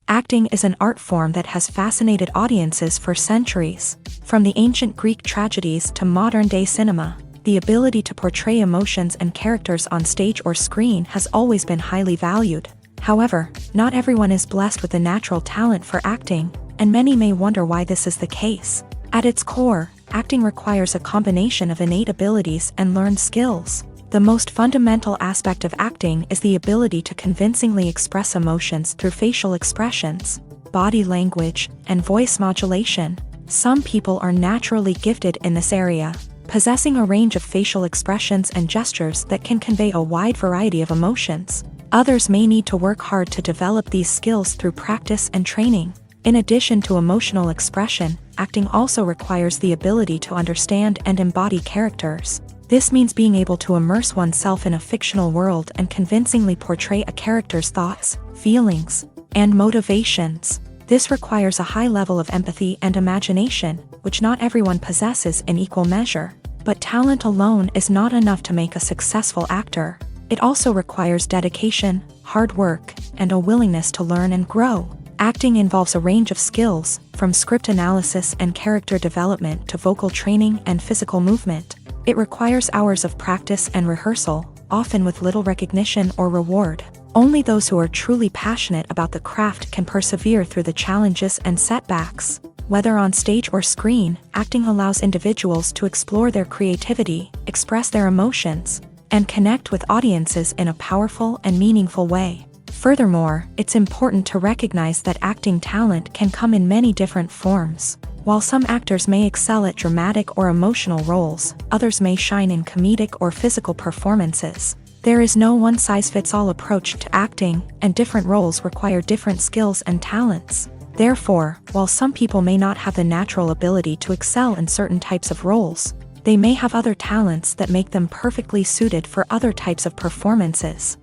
Acting is an art form that has fascinated audiences for centuries. From the ancient Greek tragedies to modern-day cinema, the ability to portray emotions and characters on stage or screen has always been highly valued. However, not everyone is blessed with the natural talent for acting, and many may wonder why this is the case. At its core, acting requires a combination of innate abilities and learned skills. The most fundamental aspect of acting is the ability to convincingly express emotions through facial expressions, body language, and voice modulation. Some people are naturally gifted in this area, possessing a range of facial expressions and gestures that can convey a wide variety of emotions. Others may need to work hard to develop these skills through practice and training. In addition to emotional expression, acting also requires the ability to understand and embody characters. This means being able to immerse oneself in a fictional world and convincingly portray a character's thoughts, feelings, and motivations. This requires a high level of empathy and imagination, which not everyone possesses in equal measure. But talent alone is not enough to make a successful actor. It also requires dedication, hard work, and a willingness to learn and grow. Acting involves a range of skills, from script analysis and character development to vocal training and physical movement. It requires hours of practice and rehearsal, often with little recognition or reward. Only those who are truly passionate about the craft can persevere through the challenges and setbacks. Whether on stage or screen, acting allows individuals to explore their creativity, express their emotions, and connect with audiences in a powerful and meaningful way. Furthermore, it's important to recognize that acting talent can come in many different forms. While some actors may excel at dramatic or emotional roles, others may shine in comedic or physical performances. There is no one-size-fits-all approach to acting, and different roles require different skills and talents. Therefore, while some people may not have the natural ability to excel in certain types of roles, they may have other talents that make them perfectly suited for other types of performances.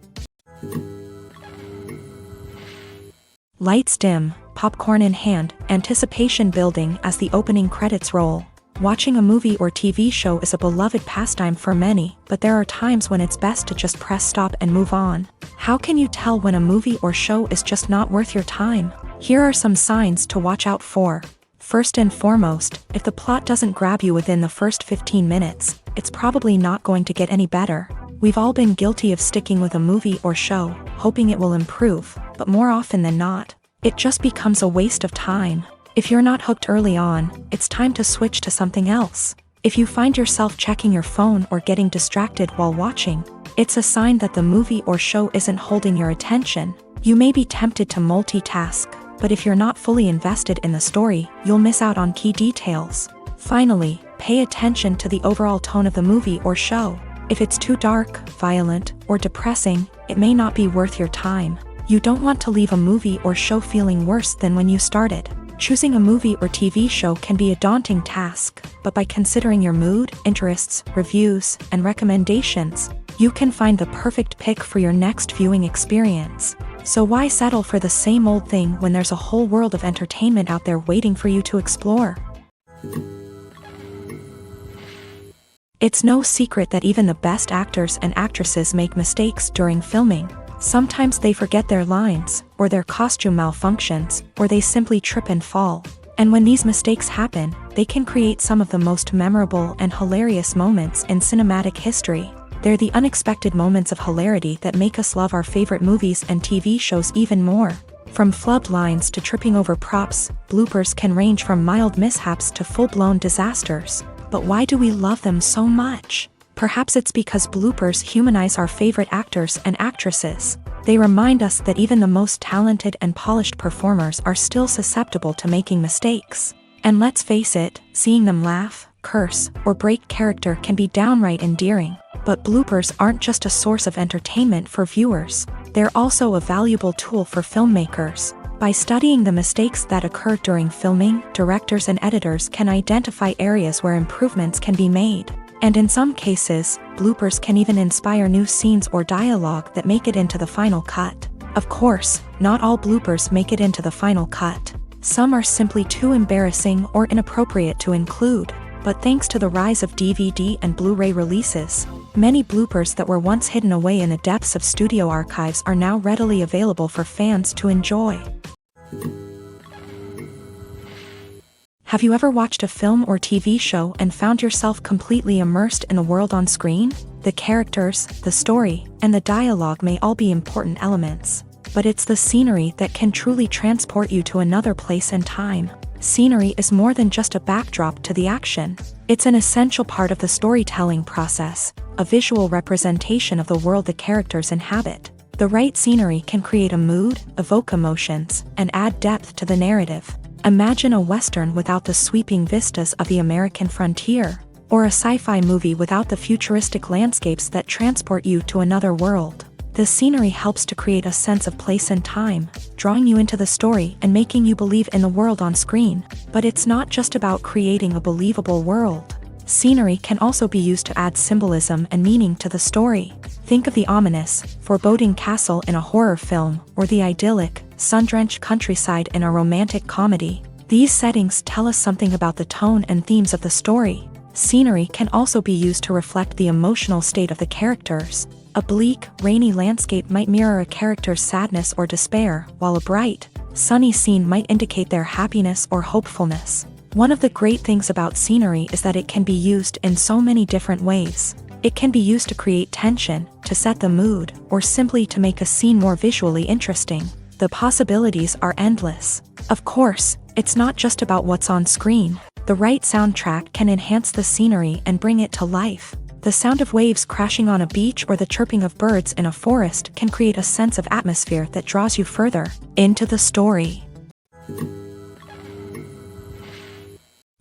Lights dim, popcorn in hand, anticipation building as the opening credits roll. Watching a movie or TV show is a beloved pastime for many, but there are times when it's best to just press stop and move on. How can you tell when a movie or show is just not worth your time? Here are some signs to watch out for. First and foremost, if the plot doesn't grab you within the first 15 minutes, it's probably not going to get any better. We've all been guilty of sticking with a movie or show, hoping it will improve, but more often than not, it just becomes a waste of time. If you're not hooked early on, it's time to switch to something else. If you find yourself checking your phone or getting distracted while watching, it's a sign that the movie or show isn't holding your attention. You may be tempted to multitask, but if you're not fully invested in the story, you'll miss out on key details. Finally, pay attention to the overall tone of the movie or show. If it's too dark, violent, or depressing, it may not be worth your time. You don't want to leave a movie or show feeling worse than when you started. Choosing a movie or TV show can be a daunting task, but by considering your mood, interests, reviews, and recommendations, you can find the perfect pick for your next viewing experience. So why settle for the same old thing when there's a whole world of entertainment out there waiting for you to explore? It's no secret that even the best actors and actresses make mistakes during filming. Sometimes they forget their lines, or their costume malfunctions, or they simply trip and fall. And when these mistakes happen, they can create some of the most memorable and hilarious moments in cinematic history. They're the unexpected moments of hilarity that make us love our favorite movies and TV shows even more. From flubbed lines to tripping over props, bloopers can range from mild mishaps to full-blown disasters. But why do we love them so much? Perhaps it's because bloopers humanize our favorite actors and actresses. They remind us that even the most talented and polished performers are still susceptible to making mistakes. And let's face it, seeing them laugh, curse, or break character can be downright endearing. But bloopers aren't just a source of entertainment for viewers. They're also a valuable tool for filmmakers. By studying the mistakes that occur during filming, directors and editors can identify areas where improvements can be made. And in some cases, bloopers can even inspire new scenes or dialogue that make it into the final cut. Of course, not all bloopers make it into the final cut. Some are simply too embarrassing or inappropriate to include. But thanks to the rise of DVD and Blu-ray releases, many bloopers that were once hidden away in the depths of studio archives are now readily available for fans to enjoy. Have you ever watched a film or TV show and found yourself completely immersed in the world on screen? The characters, the story, and the dialogue may all be important elements, but it's the scenery that can truly transport you to another place and time. Scenery is more than just a backdrop to the action. It's an essential part of the storytelling process, a visual representation of the world the characters inhabit. The right scenery can create a mood, evoke emotions, and add depth to the narrative. Imagine a Western without the sweeping vistas of the American frontier, or a sci-fi movie without the futuristic landscapes that transport you to another world. The scenery helps to create a sense of place and time, drawing you into the story and making you believe in the world on screen. But it's not just about creating a believable world. Scenery can also be used to add symbolism and meaning to the story. Think of the ominous, foreboding castle in a horror film, or the idyllic, sun-drenched countryside in a romantic comedy. These settings tell us something about the tone and themes of the story. Scenery can also be used to reflect the emotional state of the characters. A bleak, rainy landscape might mirror a character's sadness or despair, while a bright, sunny scene might indicate their happiness or hopefulness. One of the great things about scenery is that it can be used in so many different ways. It can be used to create tension, to set the mood, or simply to make a scene more visually interesting. The possibilities are endless. Of course, it's not just about what's on screen. The right soundtrack can enhance the scenery and bring it to life. The sound of waves crashing on a beach or the chirping of birds in a forest can create a sense of atmosphere that draws you further into the story.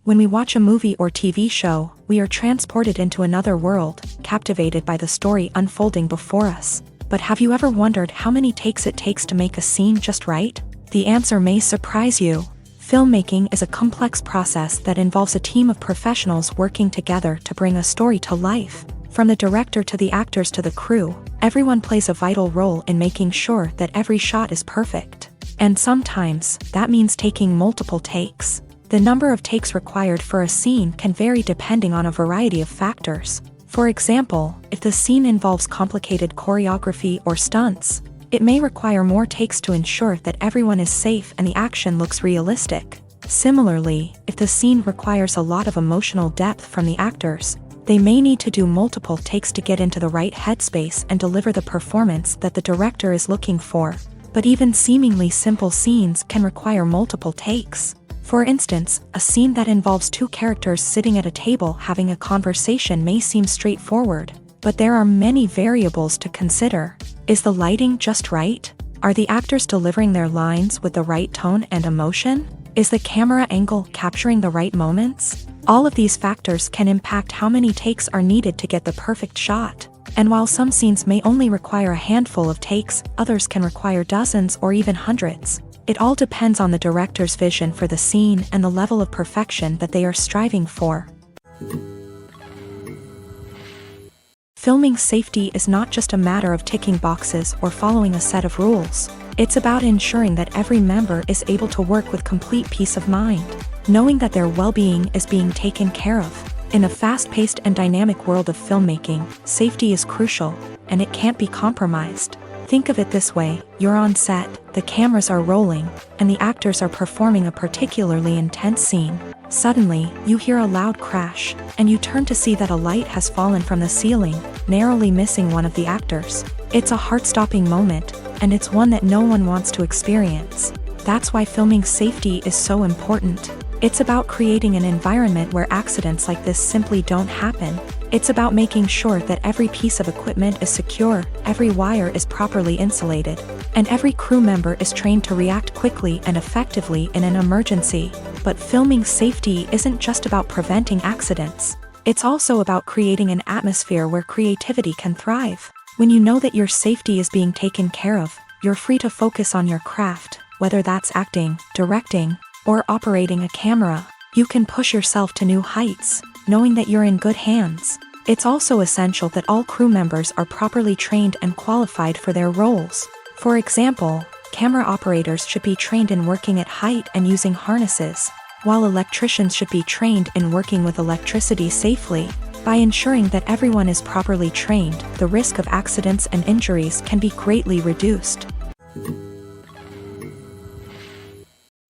When we watch a movie or TV show, we are transported into another world, captivated by the story unfolding before us. But have you ever wondered how many takes it takes to make a scene just right? The answer may surprise you. Filmmaking is a complex process that involves a team of professionals working together to bring a story to life. From the director to the actors to the crew, everyone plays a vital role in making sure that every shot is perfect. And sometimes, that means taking multiple takes. The number of takes required for a scene can vary depending on a variety of factors. For example, if the scene involves complicated choreography or stunts, it may require more takes to ensure that everyone is safe and the action looks realistic. Similarly, if the scene requires a lot of emotional depth from the actors, they may need to do multiple takes to get into the right headspace and deliver the performance that the director is looking for. But even seemingly simple scenes can require multiple takes. For instance, a scene that involves two characters sitting at a table having a conversation may seem straightforward, but there are many variables to consider. Is the lighting just right? Are the actors delivering their lines with the right tone and emotion? Is the camera angle capturing the right moments? All of these factors can impact how many takes are needed to get the perfect shot. And while some scenes may only require a handful of takes, others can require dozens or even hundreds. It all depends on the director's vision for the scene and the level of perfection that they are striving for. Filming safety is not just a matter of ticking boxes or following a set of rules. It's about ensuring that every member is able to work with complete peace of mind, knowing that their well-being is being taken care of. In a fast-paced and dynamic world of filmmaking, safety is crucial, and it can't be compromised. Think of it this way: you're on set, the cameras are rolling, and the actors are performing a particularly intense scene. Suddenly, you hear a loud crash, and you turn to see that a light has fallen from the ceiling, narrowly missing one of the actors. It's a heart-stopping moment, and it's one that no one wants to experience. That's why filming safety is so important. It's about creating an environment where accidents like this simply don't happen. It's about making sure that every piece of equipment is secure, every wire is properly insulated, and every crew member is trained to react quickly and effectively in an emergency. But filming safety isn't just about preventing accidents. It's also about creating an atmosphere where creativity can thrive. When you know that your safety is being taken care of, you're free to focus on your craft, whether that's acting, directing, or operating a camera. You can push yourself to new heights, knowing that you're in good hands. It's also essential that all crew members are properly trained and qualified for their roles. For example, camera operators should be trained in working at height and using harnesses, while electricians should be trained in working with electricity safely. By ensuring that everyone is properly trained, the risk of accidents and injuries can be greatly reduced.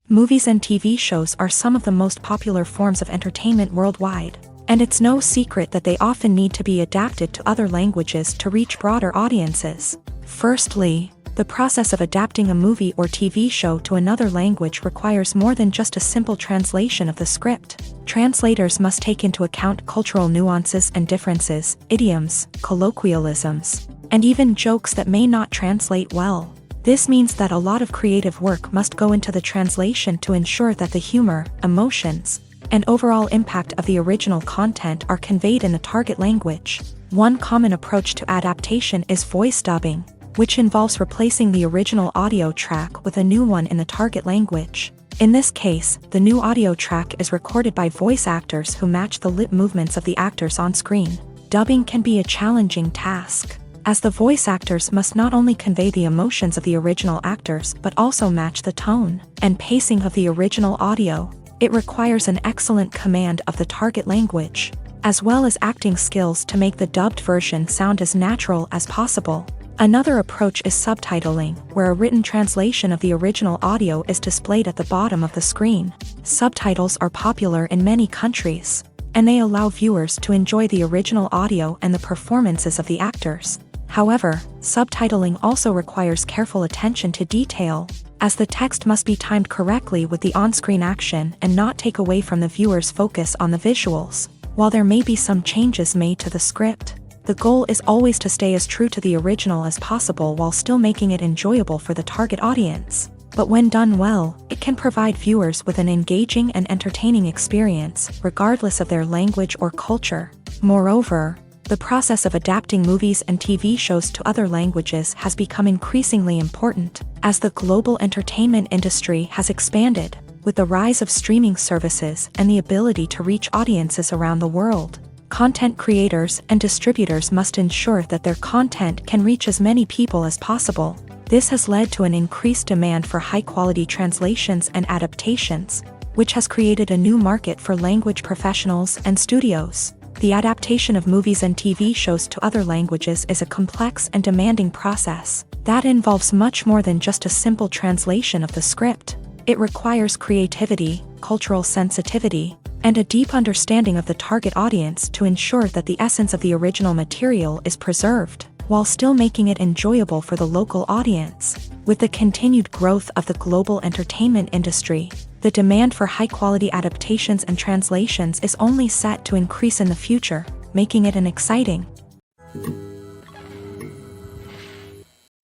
Movies and TV shows are some of the most popular forms of entertainment worldwide, and it's no secret that they often need to be adapted to other languages to reach broader audiences. Firstly, the process of adapting a movie or TV show to another language requires more than just a simple translation of the script. Translators must take into account cultural nuances and differences, idioms, colloquialisms, and even jokes that may not translate well. This means that a lot of creative work must go into the translation to ensure that the humor, emotions, and overall impact of the original content are conveyed in the target language. One common approach to adaptation is voice dubbing, which involves replacing the original audio track with a new one in the target language. In this case, the new audio track is recorded by voice actors who match the lip movements of the actors on screen. Dubbing can be a challenging task, as the voice actors must not only convey the emotions of the original actors but also match the tone and pacing of the original audio. It requires an excellent command of the target language, as well as acting skills to make the dubbed version sound as natural as possible. Another approach is subtitling, where a written translation of the original audio is displayed at the bottom of the screen. Subtitles are popular in many countries, and they allow viewers to enjoy the original audio and the performances of the actors. However, subtitling also requires careful attention to detail, as the text must be timed correctly with the on-screen action and not take away from the viewer's focus on the visuals. While there may be some changes made to the script, the goal is always to stay as true to the original as possible while still making it enjoyable for the target audience. But when done well, it can provide viewers with an engaging and entertaining experience, regardless of their language or culture. Moreover, the process of adapting movies and TV shows to other languages has become increasingly important, as the global entertainment industry has expanded, with the rise of streaming services and the ability to reach audiences around the world. Content creators and distributors must ensure that their content can reach as many people as possible. This has led to an increased demand for high-quality translations and adaptations, which has created a new market for language professionals and studios. The adaptation of movies and TV shows to other languages is a complex and demanding process that involves much more than just a simple translation of the script. It requires creativity, cultural sensitivity, and a deep understanding of the target audience to ensure that the essence of the original material is preserved, while still making it enjoyable for the local audience. With the continued growth of the global entertainment industry, the demand for high-quality adaptations and translations is only set to increase in the future, making it an exciting.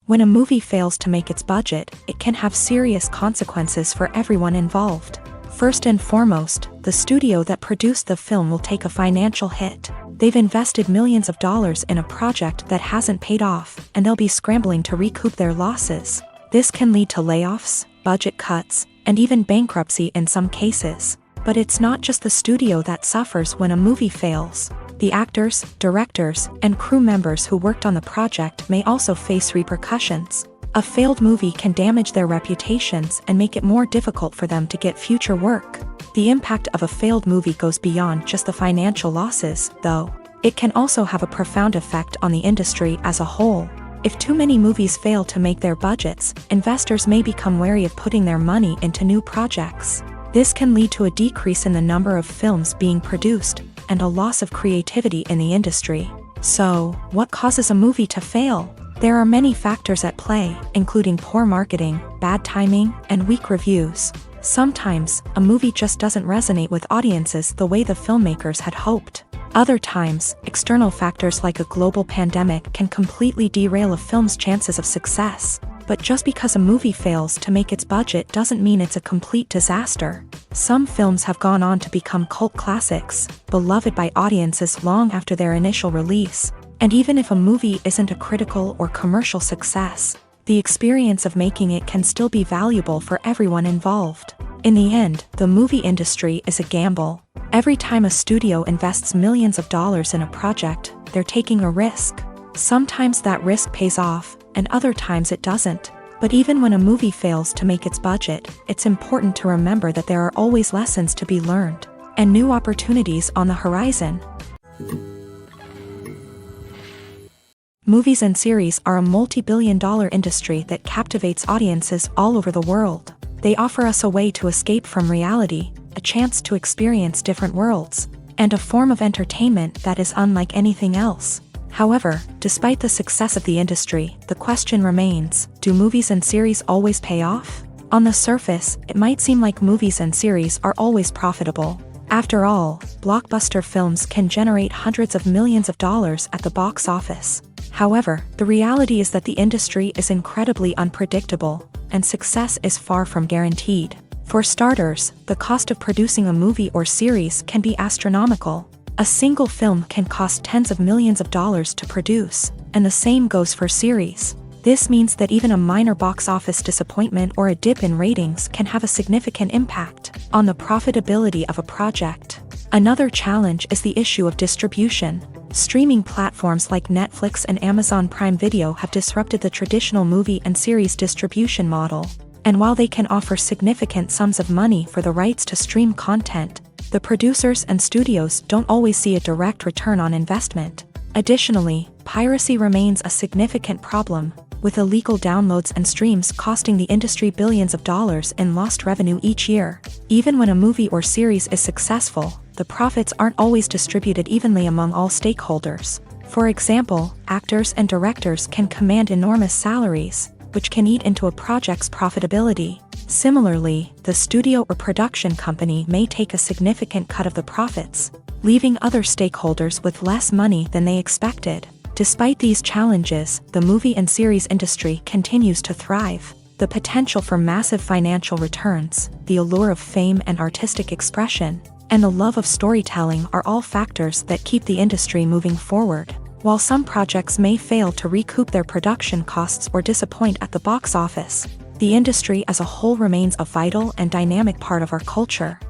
When a movie fails to make its budget, it can have serious consequences for everyone involved. First and foremost, the studio that produced the film will take a financial hit. They've invested millions of dollars in a project that hasn't paid off, and they'll be scrambling to recoup their losses. This can lead to layoffs, budget cuts, and even bankruptcy in some cases. But it's not just the studio that suffers when a movie fails. The actors, directors, and crew members who worked on the project may also face repercussions. A failed movie can damage their reputations and make it more difficult for them to get future work. The impact of a failed movie goes beyond just the financial losses, though. It can also have a profound effect on the industry as a whole. If too many movies fail to make their budgets, investors may become wary of putting their money into new projects. This can lead to a decrease in the number of films being produced, and a loss of creativity in the industry. So, what causes a movie to fail? There are many factors at play, including poor marketing, bad timing, and weak reviews. Sometimes, a movie just doesn't resonate with audiences the way the filmmakers had hoped. Other times, external factors like a global pandemic can completely derail a film's chances of success. But just because a movie fails to make its budget doesn't mean it's a complete disaster. Some films have gone on to become cult classics, beloved by audiences long after their initial release. And even if a movie isn't a critical or commercial success, the experience of making it can still be valuable for everyone involved. In the end, the movie industry is a gamble. Every time a studio invests millions of dollars in a project, they're taking a risk. Sometimes that risk pays off, and other times it doesn't. But even when a movie fails to make its budget, it's important to remember that there are always lessons to be learned, and new opportunities on the horizon. Movies and series are a multi-billion-dollar industry that captivates audiences all over the world. They offer us a way to escape from reality, a chance to experience different worlds, and a form of entertainment that is unlike anything else. However, despite the success of the industry, the question remains, do movies and series always pay off? On the surface, it might seem like movies and series are always profitable. After all, blockbuster films can generate hundreds of millions of dollars at the box office. However, the reality is that the industry is incredibly unpredictable, and success is far from guaranteed. For starters, the cost of producing a movie or series can be astronomical. A single film can cost tens of millions of dollars to produce, and the same goes for series. This means that even a minor box office disappointment or a dip in ratings can have a significant impact on the profitability of a project. Another challenge is the issue of distribution. Streaming platforms like Netflix and Amazon Prime Video have disrupted the traditional movie and series distribution model. And while they can offer significant sums of money for the rights to stream content, the producers and studios don't always see a direct return on investment. Additionally, piracy remains a significant problem, with illegal downloads and streams costing the industry billions of dollars in lost revenue each year. Even when a movie or series is successful, the profits aren't always distributed evenly among all stakeholders. For example, actors and directors can command enormous salaries, which can eat into a project's profitability. Similarly, the studio or production company may take a significant cut of the profits, leaving other stakeholders with less money than they expected. Despite these challenges, the movie and series industry continues to thrive. The potential for massive financial returns, the allure of fame and artistic expression, and the love of storytelling are all factors that keep the industry moving forward. While some projects may fail to recoup their production costs or disappoint at the box office, the industry as a whole remains a vital and dynamic part of our culture.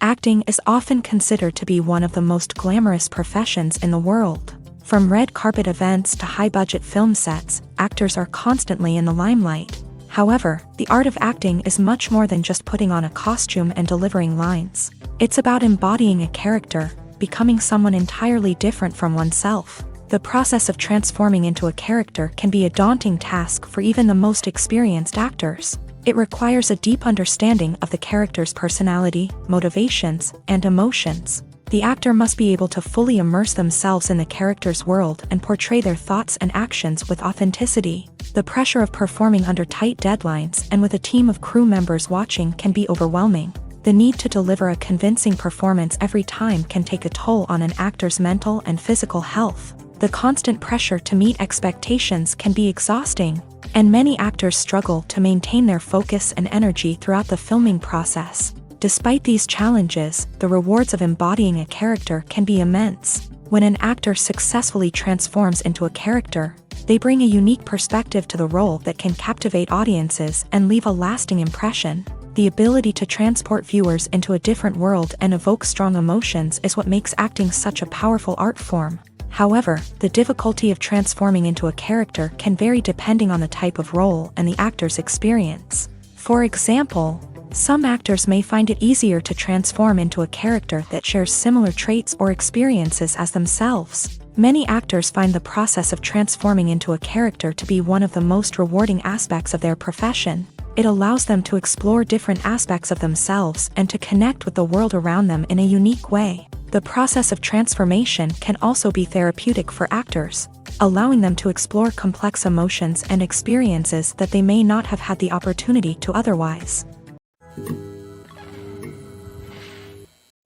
Acting is often considered to be one of the most glamorous professions in the world. From red carpet events to high-budget film sets, actors are constantly in the limelight. However, the art of acting is much more than just putting on a costume and delivering lines. It's about embodying a character, becoming someone entirely different from oneself. The process of transforming into a character can be a daunting task for even the most experienced actors. It requires a deep understanding of the character's personality, motivations, and emotions. The actor must be able to fully immerse themselves in the character's world and portray their thoughts and actions with authenticity. The pressure of performing under tight deadlines and with a team of crew members watching can be overwhelming. The need to deliver a convincing performance every time can take a toll on an actor's mental and physical health. The constant pressure to meet expectations can be exhausting, and many actors struggle to maintain their focus and energy throughout the filming process. Despite these challenges, the rewards of embodying a character can be immense. When an actor successfully transforms into a character, they bring a unique perspective to the role that can captivate audiences and leave a lasting impression. The ability to transport viewers into a different world and evoke strong emotions is what makes acting such a powerful art form. However, the difficulty of transforming into a character can vary depending on the type of role and the actor's experience. For example, some actors may find it easier to transform into a character that shares similar traits or experiences as themselves. Many actors find the process of transforming into a character to be one of the most rewarding aspects of their profession. It allows them to explore different aspects of themselves and to connect with the world around them in a unique way. The process of transformation can also be therapeutic for actors, allowing them to explore complex emotions and experiences that they may not have had the opportunity to otherwise.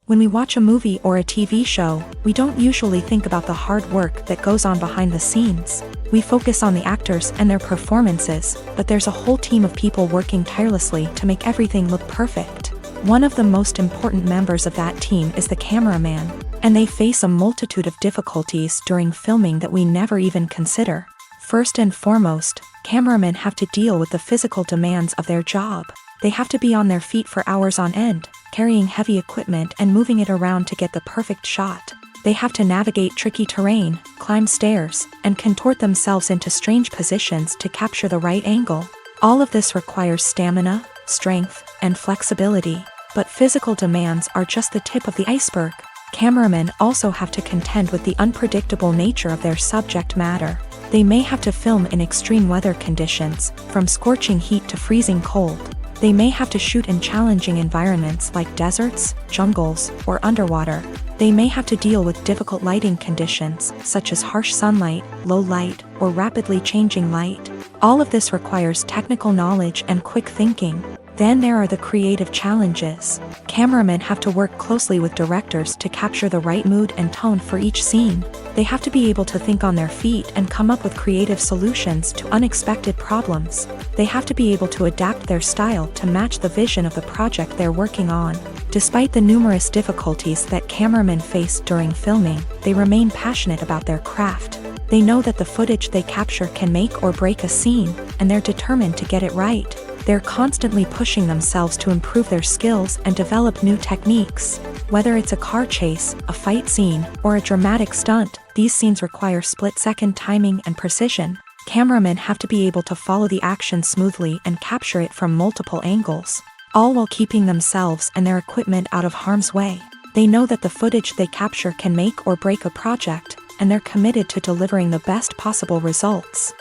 When we watch a movie or a TV show, we don't usually think about the hard work that goes on behind the scenes. We focus on the actors and their performances, but there's a whole team of people working tirelessly to make everything look perfect. One of the most important members of that team is the cameraman, and they face a multitude of difficulties during filming that we never even consider. First and foremost, cameramen have to deal with the physical demands of their job. They have to be on their feet for hours on end, carrying heavy equipment and moving it around to get the perfect shot. They have to navigate tricky terrain, climb stairs, and contort themselves into strange positions to capture the right angle. All of this requires stamina, strength, and flexibility. But physical demands are just the tip of the iceberg. Cameramen also have to contend with the unpredictable nature of their subject matter. They may have to film in extreme weather conditions, from scorching heat to freezing cold. They may have to shoot in challenging environments like deserts, jungles, or underwater. They may have to deal with difficult lighting conditions, such as harsh sunlight, low light, or rapidly changing light. All of this requires technical knowledge and quick thinking. Then there are the creative challenges. Cameramen have to work closely with directors to capture the right mood and tone for each scene. They have to be able to think on their feet and come up with creative solutions to unexpected problems. They have to be able to adapt their style to match the vision of the project they're working on. Despite the numerous difficulties that cameramen face during filming, they remain passionate about their craft. They know that the footage they capture can make or break a scene, and they're determined to get it right. They're constantly pushing themselves to improve their skills and develop new techniques. Whether it's a car chase, a fight scene, or a dramatic stunt, these scenes require split-second timing and precision. Cameramen have to be able to follow the action smoothly and capture it from multiple angles, all while keeping themselves and their equipment out of harm's way. They know that the footage they capture can make or break a project, and they're committed to delivering the best possible results.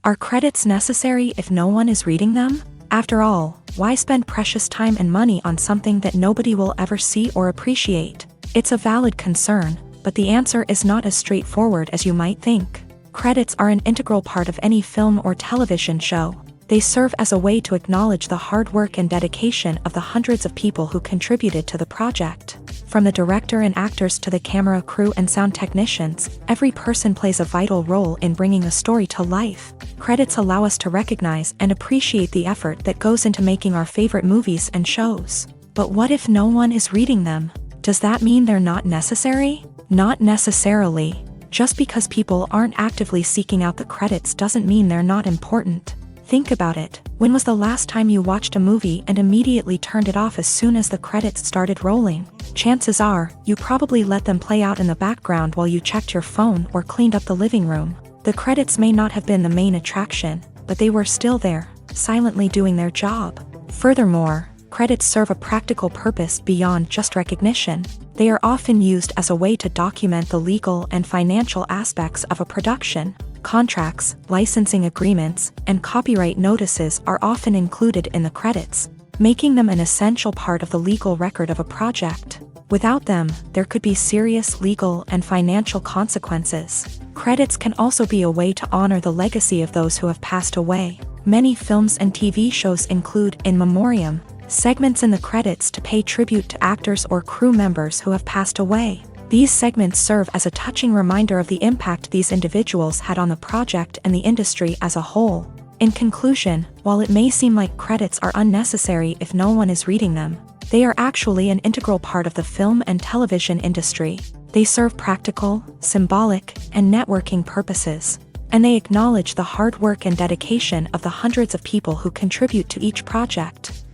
Are credits necessary if no one is reading them? After all, why spend precious time and money on something that nobody will ever see or appreciate? It's a valid concern, but the answer is not as straightforward as you might think. Credits are an integral part of any film or television show. They serve as a way to acknowledge the hard work and dedication of the hundreds of people who contributed to the project. From the director and actors to the camera crew and sound technicians, every person plays a vital role in bringing a story to life. Credits allow us to recognize and appreciate the effort that goes into making our favorite movies and shows. But what if no one is reading them? Does that mean they're not necessary? Not necessarily. Just because people aren't actively seeking out the credits doesn't mean they're not important. Think about it. When was the last time you watched a movie and immediately turned it off as soon as the credits started rolling? Chances are, you probably let them play out in the background while you checked your phone or cleaned up the living room. The credits may not have been the main attraction, but they were still there, silently doing their job. Furthermore, credits serve a practical purpose beyond just recognition. They are often used as a way to document the legal and financial aspects of a production. Contracts, licensing agreements, and copyright notices are often included in the credits, making them an essential part of the legal record of a project. Without them, there could be serious legal and financial consequences. Credits can also be a way to honor the legacy of those who have passed away. Many films and TV shows include in memoriam segments in the credits to pay tribute to actors or crew members who have passed away. These segments serve as a touching reminder of the impact these individuals had on the project and the industry as a whole. In conclusion, while it may seem like credits are unnecessary if no one is reading them, they are actually an integral part of the film and television industry. They serve practical, symbolic, and networking purposes, and they acknowledge the hard work and dedication of the hundreds of people who contribute to each project.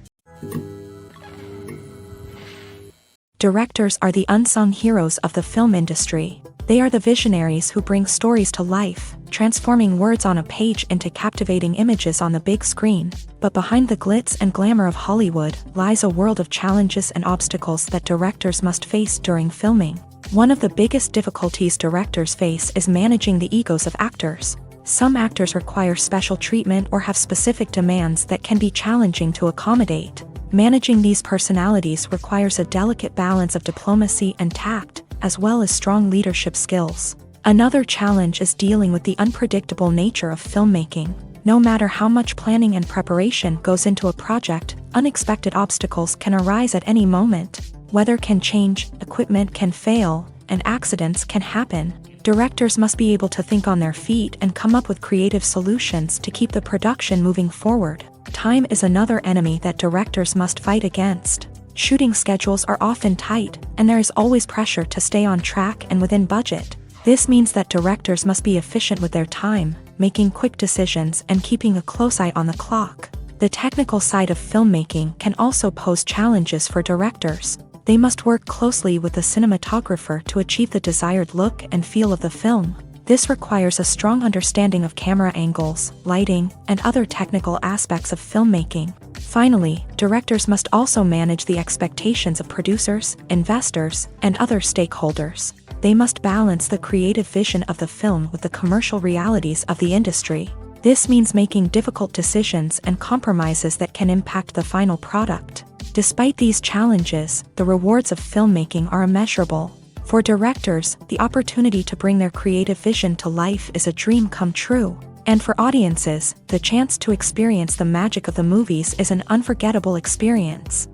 Directors are the unsung heroes of the film industry. They are the visionaries who bring stories to life, transforming words on a page into captivating images on the big screen. But behind the glitz and glamour of Hollywood lies a world of challenges and obstacles that directors must face during filming. One of the biggest difficulties directors face is managing the egos of actors. Some actors require special treatment or have specific demands that can be challenging to accommodate. Managing these personalities requires a delicate balance of diplomacy and tact, as well as strong leadership skills. Another challenge is dealing with the unpredictable nature of filmmaking. No matter how much planning and preparation goes into a project, unexpected obstacles can arise at any moment. Weather can change, equipment can fail, and accidents can happen. Directors must be able to think on their feet and come up with creative solutions to keep the production moving forward. Time is another enemy that directors must fight against. Shooting schedules are often tight, and there is always pressure to stay on track and within budget. This means that directors must be efficient with their time, making quick decisions and keeping a close eye on the clock. The technical side of filmmaking can also pose challenges for directors. They must work closely with the cinematographer to achieve the desired look and feel of the film. This requires a strong understanding of camera angles, lighting, and other technical aspects of filmmaking. Finally, directors must also manage the expectations of producers, investors, and other stakeholders. They must balance the creative vision of the film with the commercial realities of the industry. This means making difficult decisions and compromises that can impact the final product. Despite these challenges, the rewards of filmmaking are immeasurable. For directors, the opportunity to bring their creative vision to life is a dream come true. And for audiences, the chance to experience the magic of the movies is an unforgettable experience.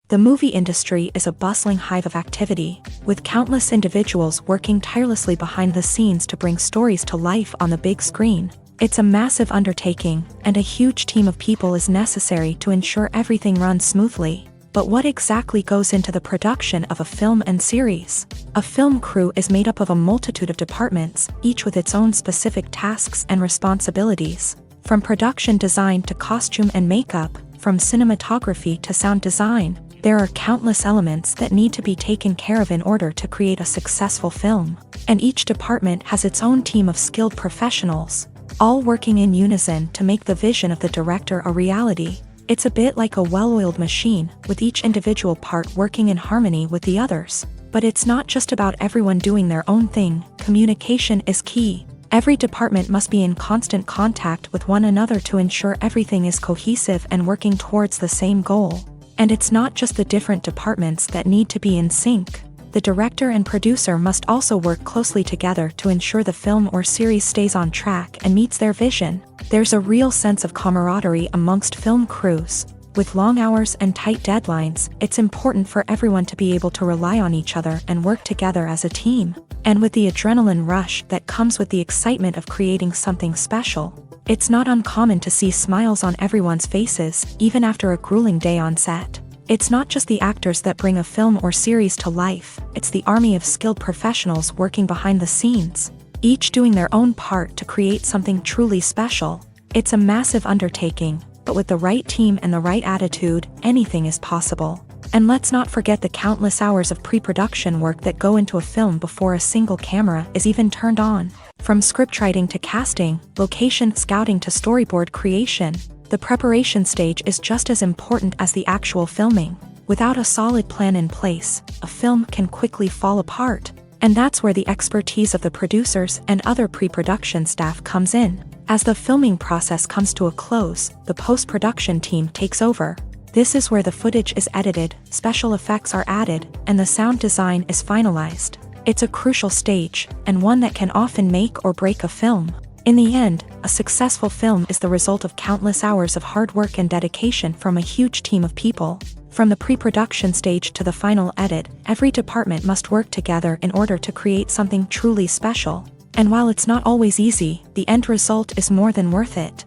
The movie industry is a bustling hive of activity, with countless individuals working tirelessly behind the scenes to bring stories to life on the big screen. It's a massive undertaking, and a huge team of people is necessary to ensure everything runs smoothly. But what exactly goes into the production of a film and series? A film crew is made up of a multitude of departments, each with its own specific tasks and responsibilities. From production design to costume and makeup, from cinematography to sound design, there are countless elements that need to be taken care of in order to create a successful film. And each department has its own team of skilled professionals, all working in unison to make the vision of the director a reality. It's a bit like a well-oiled machine, with each individual part working in harmony with the others. But it's not just about everyone doing their own thing. Communication is key. Every department must be in constant contact with one another to ensure everything is cohesive and working towards the same goal. And it's not just the different departments that need to be in sync. The director and producer must also work closely together to ensure the film or series stays on track and meets their vision. There's a real sense of camaraderie amongst film crews. With long hours and tight deadlines, it's important for everyone to be able to rely on each other and work together as a team. And with the adrenaline rush that comes with the excitement of creating something special, it's not uncommon to see smiles on everyone's faces, even after a grueling day on set. It's not just the actors that bring a film or series to life, it's the army of skilled professionals working behind the scenes, each doing their own part to create something truly special. It's a massive undertaking, but with the right team and the right attitude, anything is possible. And let's not forget the countless hours of pre-production work that go into a film before a single camera is even turned on. From scriptwriting to casting, location scouting to storyboard creation, the preparation stage is just as important as the actual filming. Without a solid plan in place, a film can quickly fall apart. And that's where the expertise of the producers and other pre-production staff comes in. As the filming process comes to a close, the post-production team takes over. This is where the footage is edited, special effects are added, and the sound design is finalized. It's a crucial stage, and one that can often make or break a film. In the end, a successful film is the result of countless hours of hard work and dedication from a huge team of people. From the pre-production stage to the final edit, every department must work together in order to create something truly special. And while it's not always easy, the end result is more than worth it.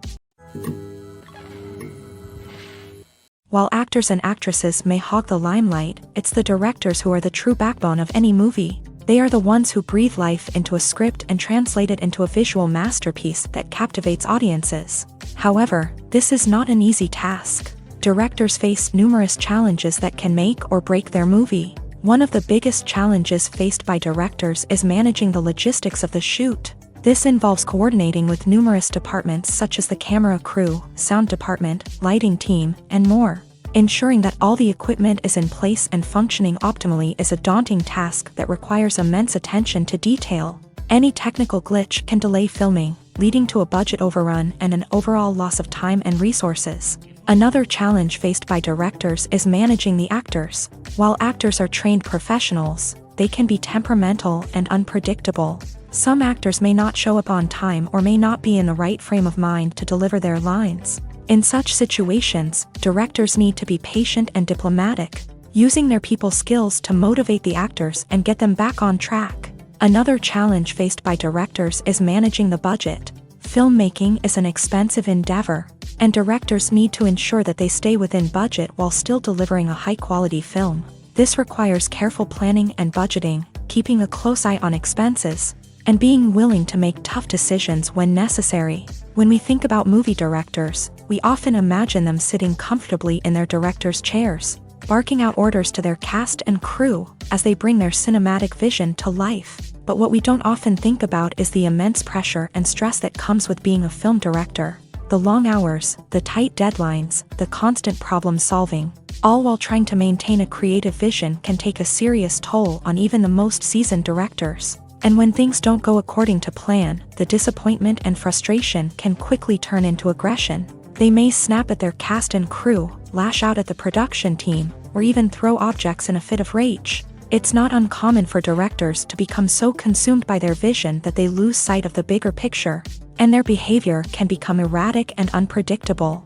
While actors and actresses may hog the limelight, it's the directors who are the true backbone of any movie. They are the ones who breathe life into a script and translate it into a visual masterpiece that captivates audiences. However, this is not an easy task. Directors face numerous challenges that can make or break their movie. One of the biggest challenges faced by directors is managing the logistics of the shoot. This involves coordinating with numerous departments such as the camera crew, sound department, lighting team, and more. Ensuring that all the equipment is in place and functioning optimally is a daunting task that requires immense attention to detail. Any technical glitch can delay filming, leading to a budget overrun and an overall loss of time and resources. Another challenge faced by directors is managing the actors. While actors are trained professionals, they can be temperamental and unpredictable. Some actors may not show up on time or may not be in the right frame of mind to deliver their lines. In such situations, directors need to be patient and diplomatic, using their people skills to motivate the actors and get them back on track. Another challenge faced by directors is managing the budget. Filmmaking is an expensive endeavor, and directors need to ensure that they stay within budget while still delivering a high-quality film. This requires careful planning and budgeting, keeping a close eye on expenses, and being willing to make tough decisions when necessary. When we think about movie directors, we often imagine them sitting comfortably in their director's chairs, barking out orders to their cast and crew as they bring their cinematic vision to life. But what we don't often think about is the immense pressure and stress that comes with being a film director. The long hours, the tight deadlines, the constant problem solving, all while trying to maintain a creative vision can take a serious toll on even the most seasoned directors. And when things don't go according to plan, the disappointment and frustration can quickly turn into aggression. They may snap at their cast and crew, lash out at the production team, or even throw objects in a fit of rage. It's not uncommon for directors to become so consumed by their vision that they lose sight of the bigger picture, and their behavior can become erratic and unpredictable.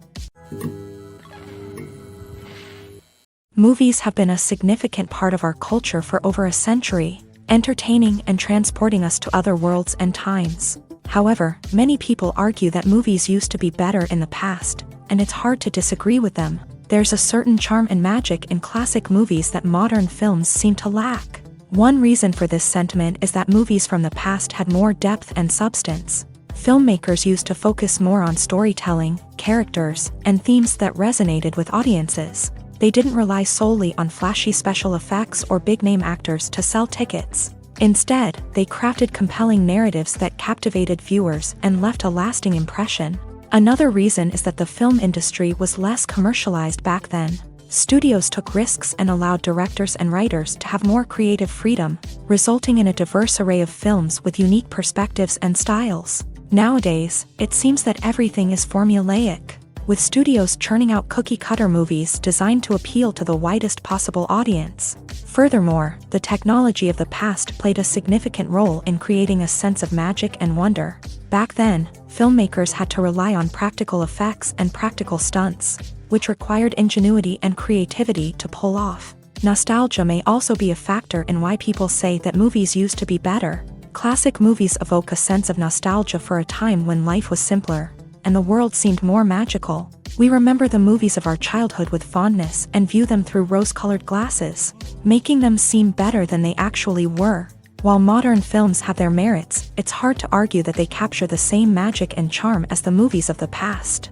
Movies have been a significant part of our culture for over a century, entertaining and transporting us to other worlds and times. However, many people argue that movies used to be better in the past, and it's hard to disagree with them. There's a certain charm and magic in classic movies that modern films seem to lack. One reason for this sentiment is that movies from the past had more depth and substance. Filmmakers used to focus more on storytelling, characters, and themes that resonated with audiences. They didn't rely solely on flashy special effects or big-name actors to sell tickets. Instead, they crafted compelling narratives that captivated viewers and left a lasting impression. Another reason is that the film industry was less commercialized back then. Studios took risks and allowed directors and writers to have more creative freedom, resulting in a diverse array of films with unique perspectives and styles. Nowadays, it seems that everything is formulaic, with studios churning out cookie-cutter movies designed to appeal to the widest possible audience. Furthermore, the technology of the past played a significant role in creating a sense of magic and wonder. Back then, filmmakers had to rely on practical effects and practical stunts, which required ingenuity and creativity to pull off. Nostalgia may also be a factor in why people say that movies used to be better. Classic movies evoke a sense of nostalgia for a time when life was simpler, and the world seemed more magical. We remember the movies of our childhood with fondness and view them through rose-colored glasses, making them seem better than they actually were. While modern films have their merits, it's hard to argue that they capture the same magic and charm as the movies of the past.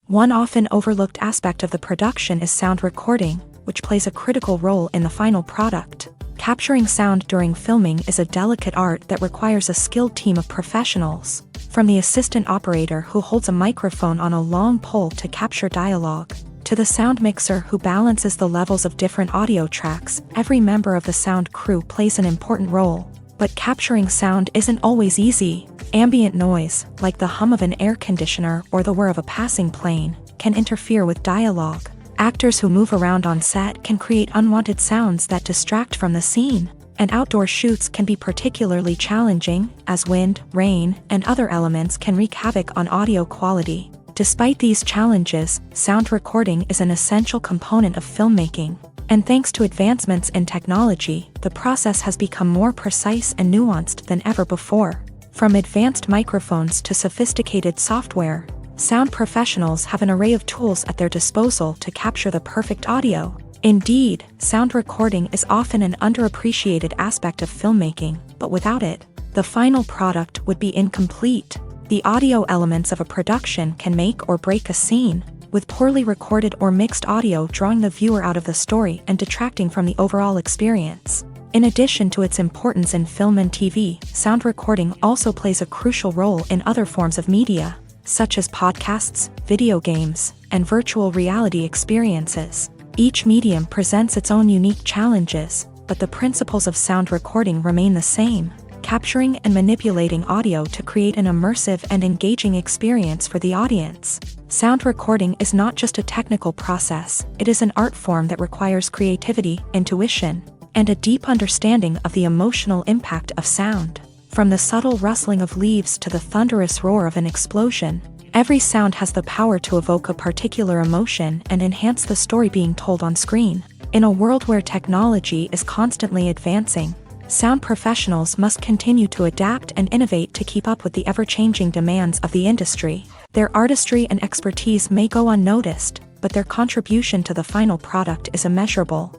One often overlooked aspect of the production is sound recording, which plays a critical role in the final product. Capturing sound during filming is a delicate art that requires a skilled team of professionals. From the assistant operator who holds a microphone on a long pole to capture dialogue, to the sound mixer who balances the levels of different audio tracks, every member of the sound crew plays an important role. But capturing sound isn't always easy. Ambient noise, like the hum of an air conditioner or the whir of a passing plane, can interfere with dialogue. Actors who move around on set can create unwanted sounds that distract from the scene. And outdoor shoots can be particularly challenging, as wind, rain, and other elements can wreak havoc on audio quality. Despite these challenges, sound recording is an essential component of filmmaking. And thanks to advancements in technology, the process has become more precise and nuanced than ever before. From advanced microphones to sophisticated software, sound professionals have an array of tools at their disposal to capture the perfect audio. Indeed, sound recording is often an underappreciated aspect of filmmaking, but without it, the final product would be incomplete. The audio elements of a production can make or break a scene, with poorly recorded or mixed audio drawing the viewer out of the story and detracting from the overall experience. In addition to its importance in film and TV, sound recording also plays a crucial role in other forms of media, such as podcasts, video games, and virtual reality experiences. Each medium presents its own unique challenges, but the principles of sound recording remain the same, capturing and manipulating audio to create an immersive and engaging experience for the audience. Sound recording is not just a technical process, it is an art form that requires creativity, intuition, and a deep understanding of the emotional impact of sound. From the subtle rustling of leaves to the thunderous roar of an explosion, every sound has the power to evoke a particular emotion and enhance the story being told on screen. In a world where technology is constantly advancing, sound professionals must continue to adapt and innovate to keep up with the ever-changing demands of the industry. Their artistry and expertise may go unnoticed, but their contribution to the final product is immeasurable.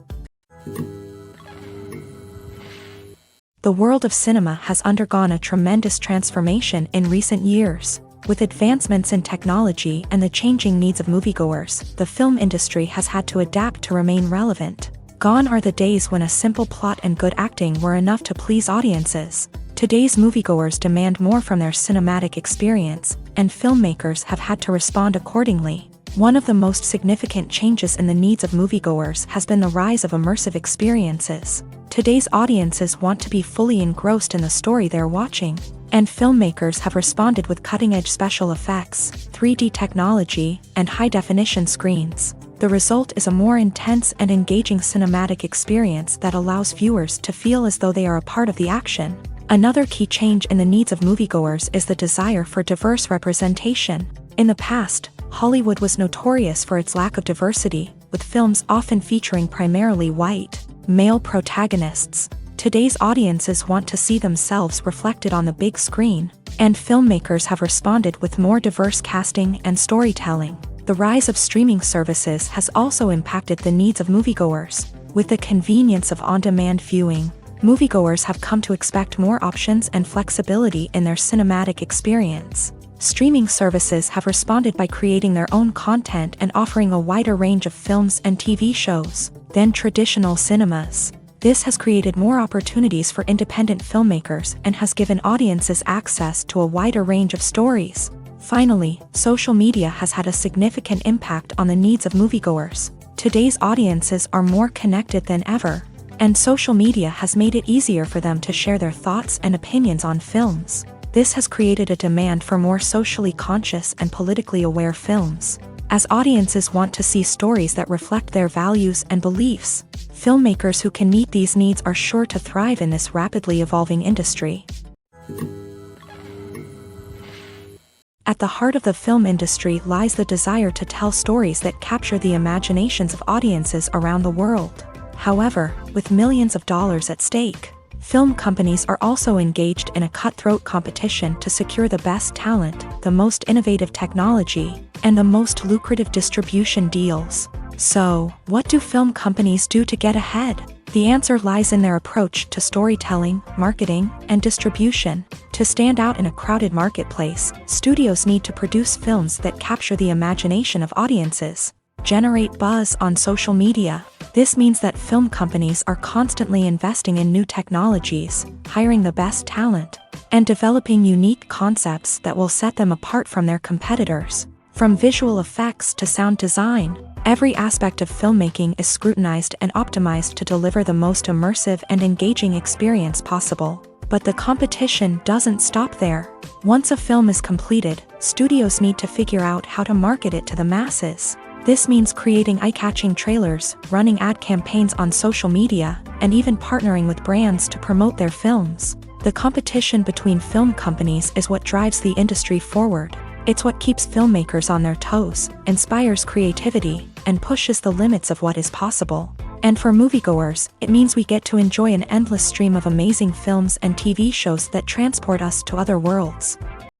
The world of cinema has undergone a tremendous transformation in recent years. With advancements in technology and the changing needs of moviegoers, the film industry has had to adapt to remain relevant. Gone are the days when a simple plot and good acting were enough to please audiences. Today's moviegoers demand more from their cinematic experience, and filmmakers have had to respond accordingly. One of the most significant changes in the needs of moviegoers has been the rise of immersive experiences. Today's audiences want to be fully engrossed in the story they're watching, and filmmakers have responded with cutting-edge special effects, 3D technology, and high-definition screens. The result is a more intense and engaging cinematic experience that allows viewers to feel as though they are a part of the action. Another key change in the needs of moviegoers is the desire for diverse representation. In the past, Hollywood was notorious for its lack of diversity, with films often featuring primarily white, male protagonists. Today's audiences want to see themselves reflected on the big screen, and filmmakers have responded with more diverse casting and storytelling. The rise of streaming services has also impacted the needs of moviegoers. With the convenience of on-demand viewing, moviegoers have come to expect more options and flexibility in their cinematic experience. Streaming services have responded by creating their own content and offering a wider range of films and TV shows than traditional cinemas. This has created more opportunities for independent filmmakers and has given audiences access to a wider range of stories. Finally, social media has had a significant impact on the needs of moviegoers. Today's audiences are more connected than ever, and social media has made it easier for them to share their thoughts and opinions on films. This has created a demand for more socially conscious and politically aware films. As audiences want to see stories that reflect their values and beliefs, filmmakers who can meet these needs are sure to thrive in this rapidly evolving industry. At the heart of the film industry lies the desire to tell stories that capture the imaginations of audiences around the world. However, with millions of dollars at stake, film companies are also engaged in a cutthroat competition to secure the best talent, the most innovative technology, and the most lucrative distribution deals. So, what do film companies do to get ahead? The answer lies in their approach to storytelling, marketing, and distribution. To stand out in a crowded marketplace, studios need to produce films that capture the imagination of audiences, generate buzz on social media. This means that film companies are constantly investing in new technologies, hiring the best talent, and developing unique concepts that will set them apart from their competitors. From visual effects to sound design, every aspect of filmmaking is scrutinized and optimized to deliver the most immersive and engaging experience possible. But the competition doesn't stop there. Once a film is completed, studios need to figure out how to market it to the masses. This means creating eye-catching trailers, running ad campaigns on social media, and even partnering with brands to promote their films. The competition between film companies is what drives the industry forward. It's what keeps filmmakers on their toes, inspires creativity, and pushes the limits of what is possible. And for moviegoers, it means we get to enjoy an endless stream of amazing films and TV shows that transport us to other worlds.